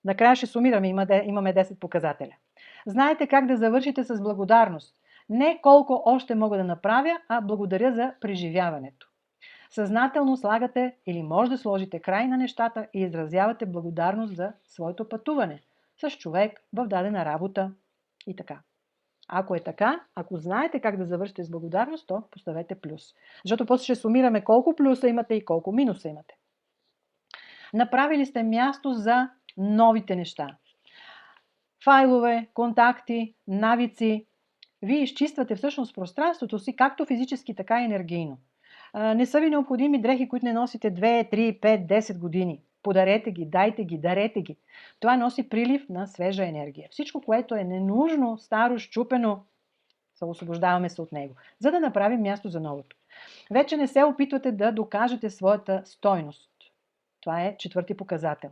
Накрая ще сумираме, имаме 10 показателя. Знаете как да завършите с благодарност. Не колко още мога да направя, а благодаря за преживяването. Съзнателно слагате или може да сложите край на нещата и изразявате благодарност за своето пътуване с човек в дадена работа и така. Ако е така, ако знаете как да завършите с благодарност, то поставете плюс. Защото после ще сумираме колко плюса имате и колко минуса имате. Направили сте място за новите неща. Файлове, контакти, навици. Вие изчиствате всъщност пространството си, както физически, така и енергийно. Не са ви необходими дрехи, които не носите 2, 3, 5, 10 години. Подарете ги, дайте ги, дарете ги. Това носи прилив на свежа енергия. Всичко, което е ненужно, старо, счупено, освобождаваме се от него, за да направим място за новото. Вече не се опитвате да докажете своята стойност. Това е 4-ти показател.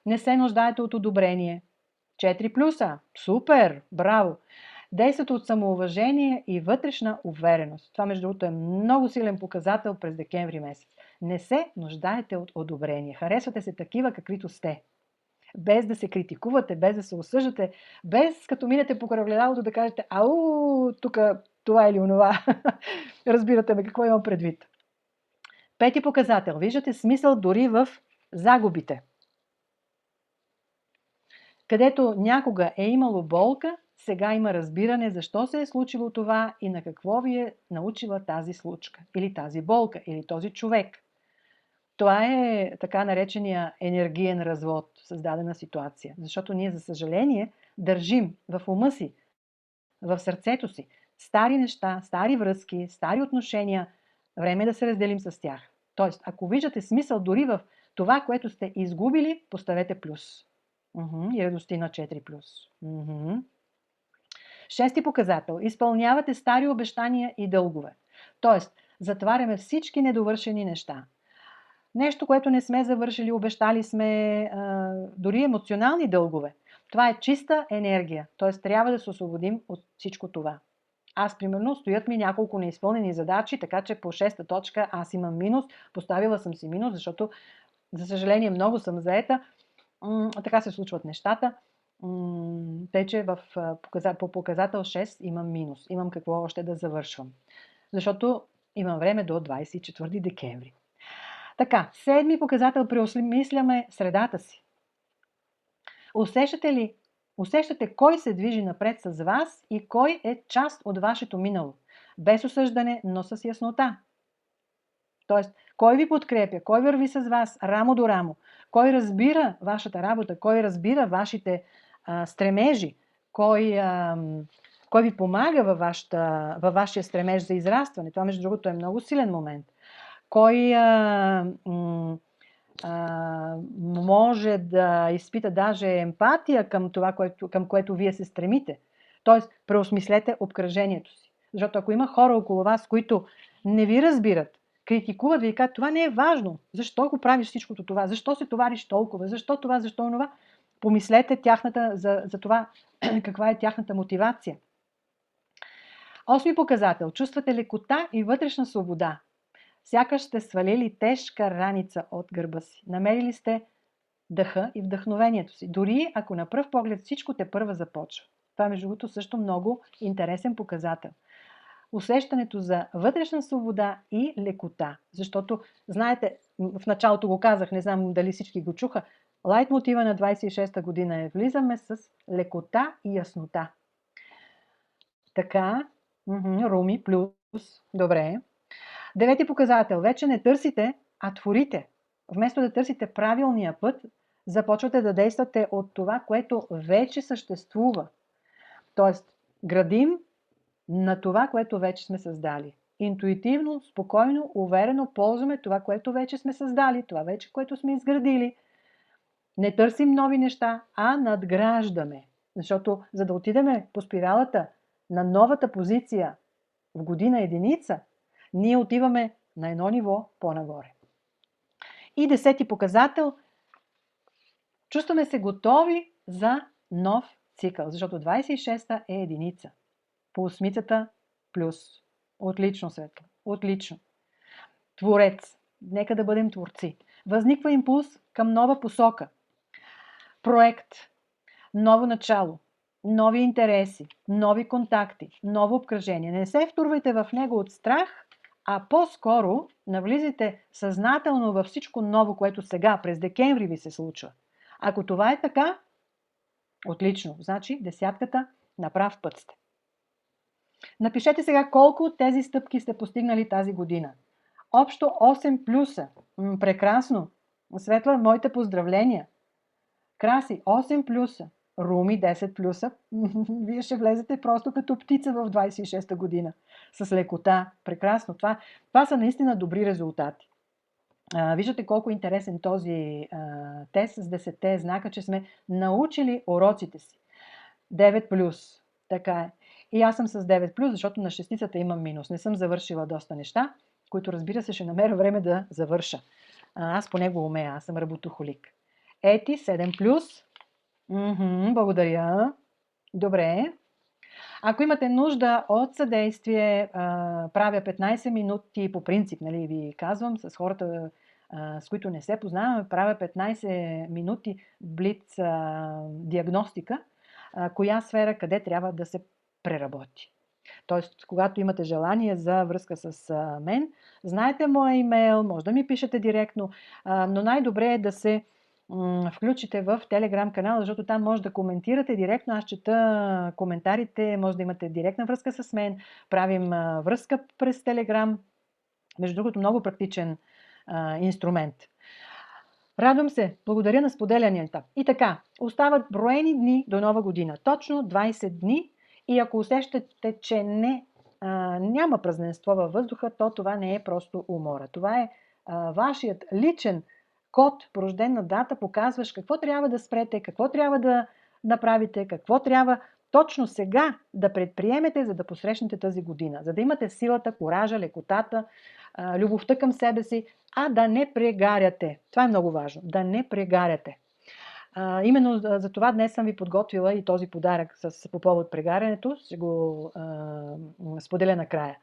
Не се нуждаете от одобрение. 4 плюса. Супер! Браво! Действате от самоуважение и вътрешна увереност. Това, между другото, е много силен показател през декември месец. Не се нуждаете от одобрение. Харесвате се такива, каквито сте. Без да се критикувате, без да се осъждате, без като минете по кръгледалото да кажете: ау, тук това или онова. Разбирате ме какво имам предвид. 5-ти показател. Виждате смисъл дори в загубите. Където някога е имало болка, сега има разбиране защо се е случило това и на какво ви е научила тази случка, или тази болка, или този човек. Това е така наречения енергиен развод, създадена ситуация. Защото ние, за съжаление, държим в ума си, в сърцето си стари неща, стари връзки, стари отношения. Време е да се разделим с тях. Тоест, ако виждате смисъл дори в това, което сте изгубили, поставете плюс. И радости на 4 плюс. 6-ти показател. Изпълнявате стари обещания и дългове. Тоест, затваряме всички недовършени неща. Нещо, което не сме завършили, обещали сме, дори емоционални дългове. Това е чиста енергия. Тоест, трябва да се освободим от всичко това. Аз, примерно, стоят ми няколко неизпълнени задачи, така че по 6-та точка аз имам минус. Поставила съм си минус, защото, за съжаление, много съм заета. Така се случват нещата. Тъй, че по показател 6 имам минус. Имам какво още да завършвам. Защото имам време до 24 декември. Така, 7-ми показател. Преосмисляме средата си. Усещате кой се движи напред с вас и кой е част от вашето минало. Без осъждане, но с яснота. Тоест, кой ви подкрепя, кой върви с вас рамо до рамо, кой разбира вашата работа, кой разбира вашите стремежи, кой ви помага във вашия стремеж за израстване. Това, между другото, е много силен момент. Кой може да изпита даже емпатия към това, към което вие се стремите. Тоест, преосмислете обкръжението си. Защото ако има хора около вас, които не ви разбират, критикуват ви и казват: това не е важно, защо го правиш всичкото това, защо се товариш толкова, защо това, защо онова, помислете за това каква е тяхната мотивация. 8-ми показател. Чувствате лекота и вътрешна свобода. Сякаш сте свалили тежка раница от гърба си. Намерили сте дъха и вдъхновението си. Дори ако на пръв поглед всичко тепърва започва. Това, между другото, също много интересен показател. Усещането за вътрешна свобода и лекота. Защото, знаете, в началото го казах, не знам дали всички го чуха, лайт мотива на 26-та година е: влизаме с лекота и яснота. Така, Руми плюс, добре. 9-ти показател. Вече не търсите, а творите. Вместо да търсите правилния път, започвате да действате от това, което вече съществува. Тоест, градим на това, което вече сме създали. Интуитивно, спокойно, уверено ползваме това, което вече сме създали, това вече, което сме изградили. Не търсим нови неща, а надграждаме. Защото, за да отидеме по спиралата на новата позиция в година единица, ние отиваме на едно ниво по-нагоре. И 10-ти показател. Чувстваме се готови за нов цикъл, защото 26-та е единица. По 8-мицата плюс. Отлично, Светло. Отлично. Творец. Нека да бъдем творци. Възниква импулс към нова посока. Проект. Ново начало. Нови интереси. Нови контакти. Ново обкръжение. Не се втурвайте в него от страх, а по-скоро навлизайте съзнателно във всичко ново, което сега, през декември, ви се случва. Ако това е така, отлично. Значи 10-ката на прав път сте. Напишете сега колко от тези стъпки сте постигнали тази година. Общо 8 плюса. Прекрасно. Светла, моите поздравления. Краси, 8 плюса. Руми, 10 плюса. Вие ще влезете просто като птица в 26-та година. С лекота. Прекрасно. Това са наистина добри резултати. Виждате колко интересен този тест с 10 знака, че сме научили уроците си. 9+. Така е. И аз съм с 9+, защото на шестицата имам минус. Не съм завършила доста неща, които, разбира се, ще намеря време да завърша. Аз по него умея. Аз съм работохолик. Ети, 7+. Благодаря. Добре. Ако имате нужда от съдействие, правя 15 минути по принцип, нали, ви казвам, с хората, с които не се познаваме, правя 15 минути блиц диагностика, коя сфера къде трябва да се преработи. Тоест, когато имате желание за връзка с мен, знаете моя имейл, може да ми пишете директно, но най-добре е да се включите в Telegram канала, защото там може да коментирате директно. Аз чета коментарите, може да имате директна връзка с мен. Правим връзка през Telegram. Между другото, много практичен инструмент. Радвам се. Благодаря на споделянията. И така, остават броени дни до Нова година. Точно 20 дни. И ако усещате, че няма празненство във въздуха, то това не е просто умора. Това е вашият личен код по рождена дата, показваш какво трябва да спрете, какво трябва да направите, какво трябва точно сега да предприемете, за да посрещнете тази година. За да имате силата, коража, лекотата, любовта към себе си, а да не прегаряте. Това е много важно. Да не прегаряте. Именно за това днес съм ви подготвила и този подарък по повод прегарянето. Ще го споделя накрая.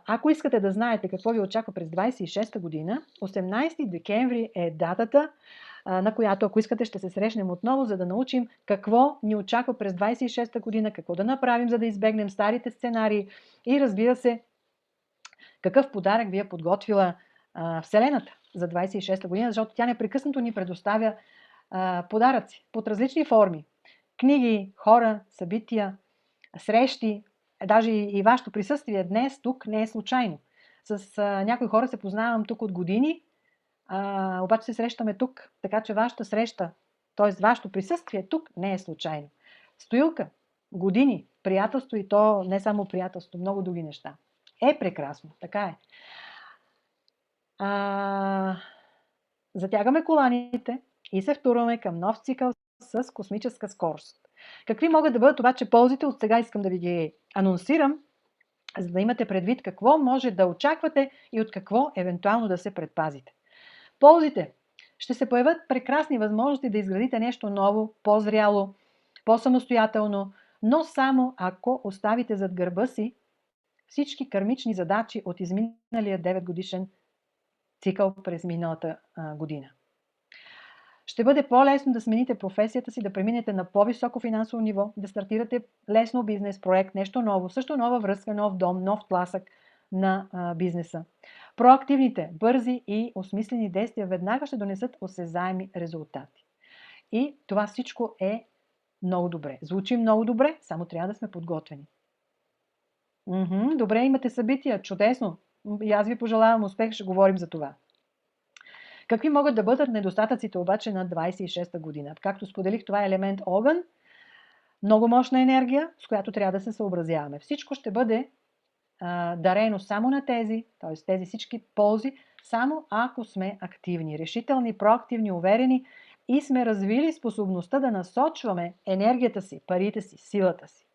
Ако искате да знаете какво ви очаква през 26-та година, 18 декември е датата, на която, ако искате, ще се срещнем отново, за да научим какво ни очаква през 26-та година, какво да направим, за да избегнем старите сценарии и, разбира се, какъв подарък ви е подготвила Вселената за 26-та година, защото тя непрекъснато ни предоставя подаръци под различни форми. Книги, хора, събития, срещи. Даже и вашето присъствие днес тук не е случайно. С някои хора се познавам тук от години, обаче се срещаме тук, така че вашата среща, т.е. вашето присъствие тук не е случайно. Стоилка, години, приятелство и то не само приятелство, много други неща. Е прекрасно, така е. Затягаме коланите и се втурваме към нов цикъл с космическа скорост. Какви могат да бъдат обаче ползите? От сега искам да ви ги анонсирам, за да имате предвид какво може да очаквате и от какво евентуално да се предпазите. Ползите. Ще се появят прекрасни възможности да изградите нещо ново, по-зряло, по-самостоятелно, но само ако оставите зад гърба си всички кармични задачи от изминалия 9-годишен цикъл през миналата година. Ще бъде по-лесно да смените професията си, да преминете на по-високо финансово ниво, да стартирате лесно бизнес проект, нещо ново, също нова връзка, нов дом, нов тласък на бизнеса. Проактивните, бързи и осмислени действия веднага ще донесат осезаеми резултати. И това всичко е много добре. Звучи много добре, само трябва да сме подготвени. Добре, имате събития, чудесно. И аз ви пожелавам успех, ще говорим за това. Какви могат да бъдат недостатъците обаче на 26-та година? Както споделих, това е елемент огън, много мощна енергия, с която трябва да се съобразяваме. Всичко ще бъде дарено само на тези всички ползи, само ако сме активни, решителни, проактивни, уверени и сме развили способността да насочваме енергията си, парите си, силата си.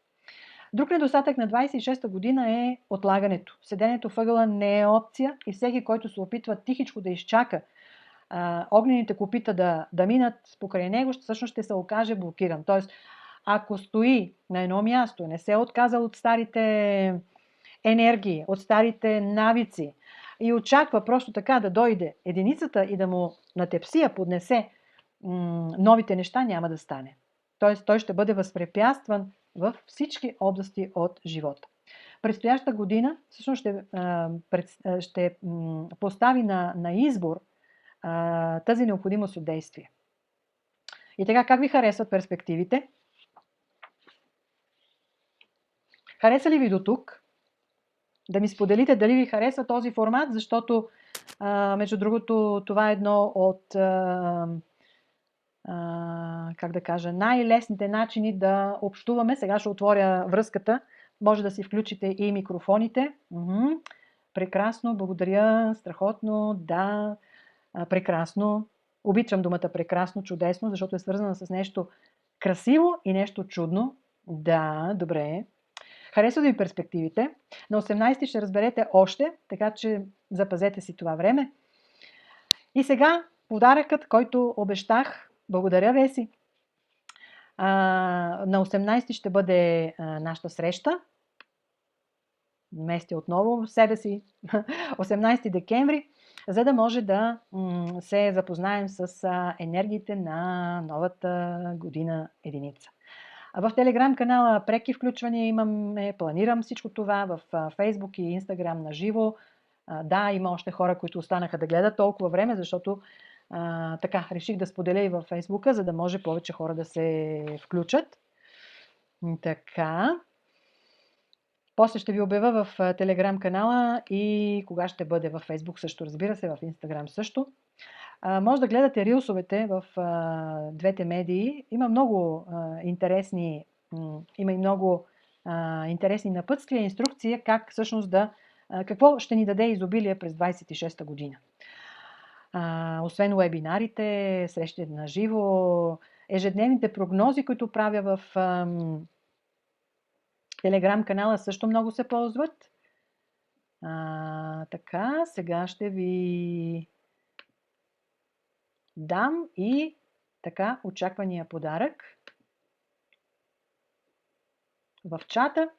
Друг недостатък на 26-та година е отлагането. Седенето въгъла не е опция и всеки, който се опитва тихичко да изчака огнените копита да минат покрай него, всъщност ще се окаже блокиран. Тоест, ако стои на едно място, не се е отказал от старите енергии, от старите навици и очаква просто така да дойде единицата и да му на тепсия поднесе новите неща, няма да стане. Тоест, той ще бъде възпрепятстван във всички области от живота. Предстоящата година всъщност ще постави на избор тази необходимост от действие. И така, как ви харесват перспективите? Хареса ли ви до тук? Да ми споделите дали ви харесва този формат, защото между другото това е едно от най-лесните начини да общуваме. Сега ще отворя връзката. Може да си включите и микрофоните. прекрасно, благодаря, страхотно, да, прекрасно. Обичам думата прекрасно, чудесно, защото е свързана с нещо красиво и нещо чудно. Да, добре. Харесват ви перспективите. На 18 ще разберете още, така че запазете си това време. И сега подаръкът, който обещах. Благодаря, Веси. На 18 ще бъде нашата среща. Местя отново себе си. 18 декември, за да може да се запознаем с енергиите на новата година единица. В Телеграм канала преки включвания имаме, планирам всичко това в Фейсбук и Инстаграм на живо. Да, има още хора, които останаха да гледат толкова време, защото така реших да споделя и във Фейсбука, за да може повече хора да се включат. Така. После ще ви обявя в Телеграм канала и кога ще бъде във Фейсбук също, разбира се, в Инстаграм също. Може да гледате рилсовете в двете медии. Има много интересни, има и много интересни напътствия, инструкция как всъщност какво ще ни даде изобилие през 26-та година. Освен уебинарите, срещи на живо, ежедневните прогнози, които правя в Телеграм канала, също много се ползват. Така, сега ще ви дам и така очаквания подарък в чата.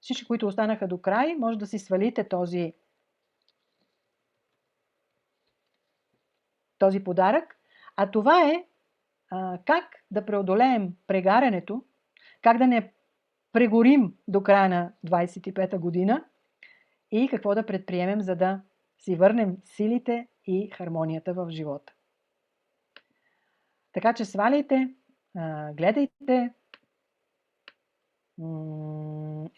Всички, които останаха до край, може да си свалите този подарък. А това е как да преодолеем прегарянето, как да не прегорим до края на 25-та година и какво да предприемем, за да си върнем силите и хармонията в живота. Така че сваляйте, гледайте.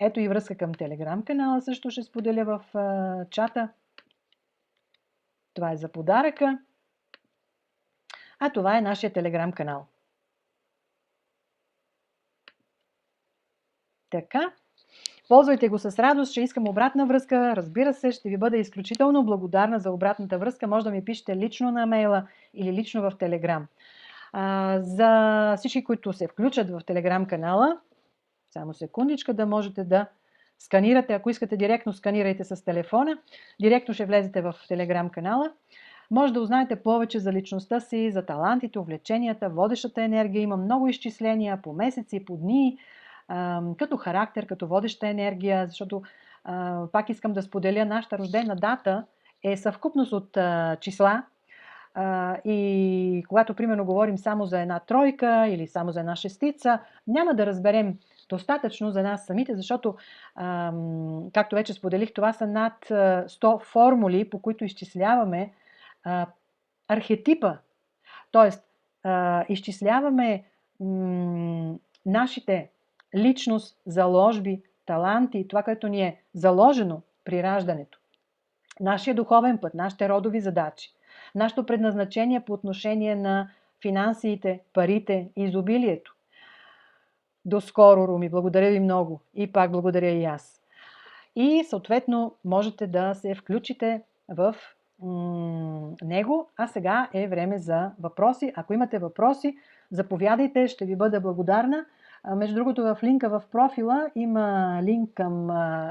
Ето и връзка към Телеграм канала, също ще споделя в чата. Това е за подаръка. А това е нашия Телеграм канал. Така. Ползвайте го с радост, ще искам обратна връзка. Разбира се, ще ви бъда изключително благодарна за обратната връзка. Може да ми пишете лично на мейла или лично в Телеграм. За всички, които се включат в Телеграм канала, само секундичка, да можете да сканирате. Ако искате директно, сканирайте с телефона. Директно ще влезете в Телеграм канала. Може да узнаете повече за личността си, за талантите, увлеченията, водещата енергия. Има много изчисления по месеци, по дни, като характер, като водеща енергия, защото пак искам да споделя, нашата рождена дата е съвкупност от числа и когато примерно говорим само за една тройка или само за една шестица, няма да разберем достатъчно за нас самите, защото, както вече споделих, това са над 100 формули, по които изчисляваме архетипа. Тоест, изчисляваме нашите личност, заложби, таланти, това, което ни е заложено при раждането. Нашия духовен път, нашите родови задачи, нашето предназначение по отношение на финансите, парите, изобилието. До скоро, Руми. Благодаря ви много. И пак благодаря и аз. И съответно можете да се включите в него. А сега е време за въпроси. Ако имате въпроси, заповядайте, ще ви бъда благодарна. Между другото, в линка в профила има линк към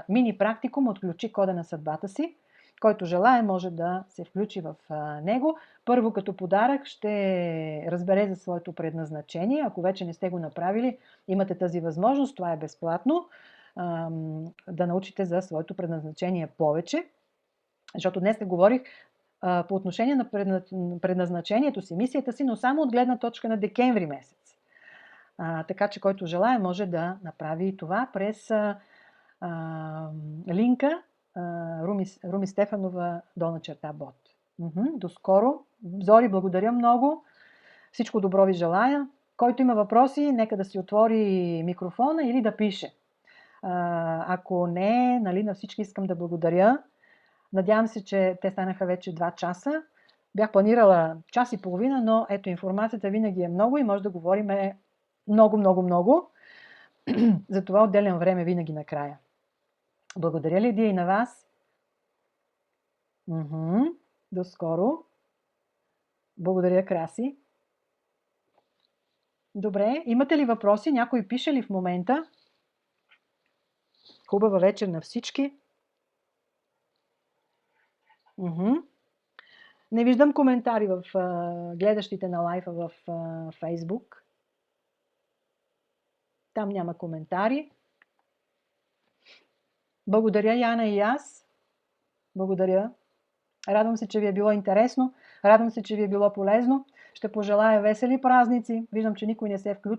мини практикум "Отключи кода на съдбата си". Който желае, може да се включи в него. Първо, като подарък, ще разбере за своето предназначение. Ако вече не сте го направили, имате тази възможност. Това е безплатно. Да научите за своето предназначение повече. Защото днес не говорих по отношение на предназначението си, мисията си, но само от гледна точка на декември месец. Така че, който желае, може да направи това през линка Руми Стефанова _бот. До скоро. Зори, благодаря много. Всичко добро ви желая. Който има въпроси, нека да си отвори микрофона или да пише. Ако не, на всички искам да благодаря. Надявам се, че те станаха вече 2 часа. Бях планирала час и половина, но ето, информацията винаги е много и може да говорим много. Затова отделям време винаги накрая. Благодаря, Лидия, и на вас. До скоро. Благодаря, Краси. Добре, имате ли въпроси? Някой пише ли в момента? Хубава вечер на всички. Не виждам коментари в гледащите на лайфа в Фейсбук. Там няма коментари. Благодаря, Яна, и аз. Благодаря. Радвам се, че ви е било интересно. Радвам се, че ви е било полезно. Ще пожелая весели празници. Виждам, че никой не се включи.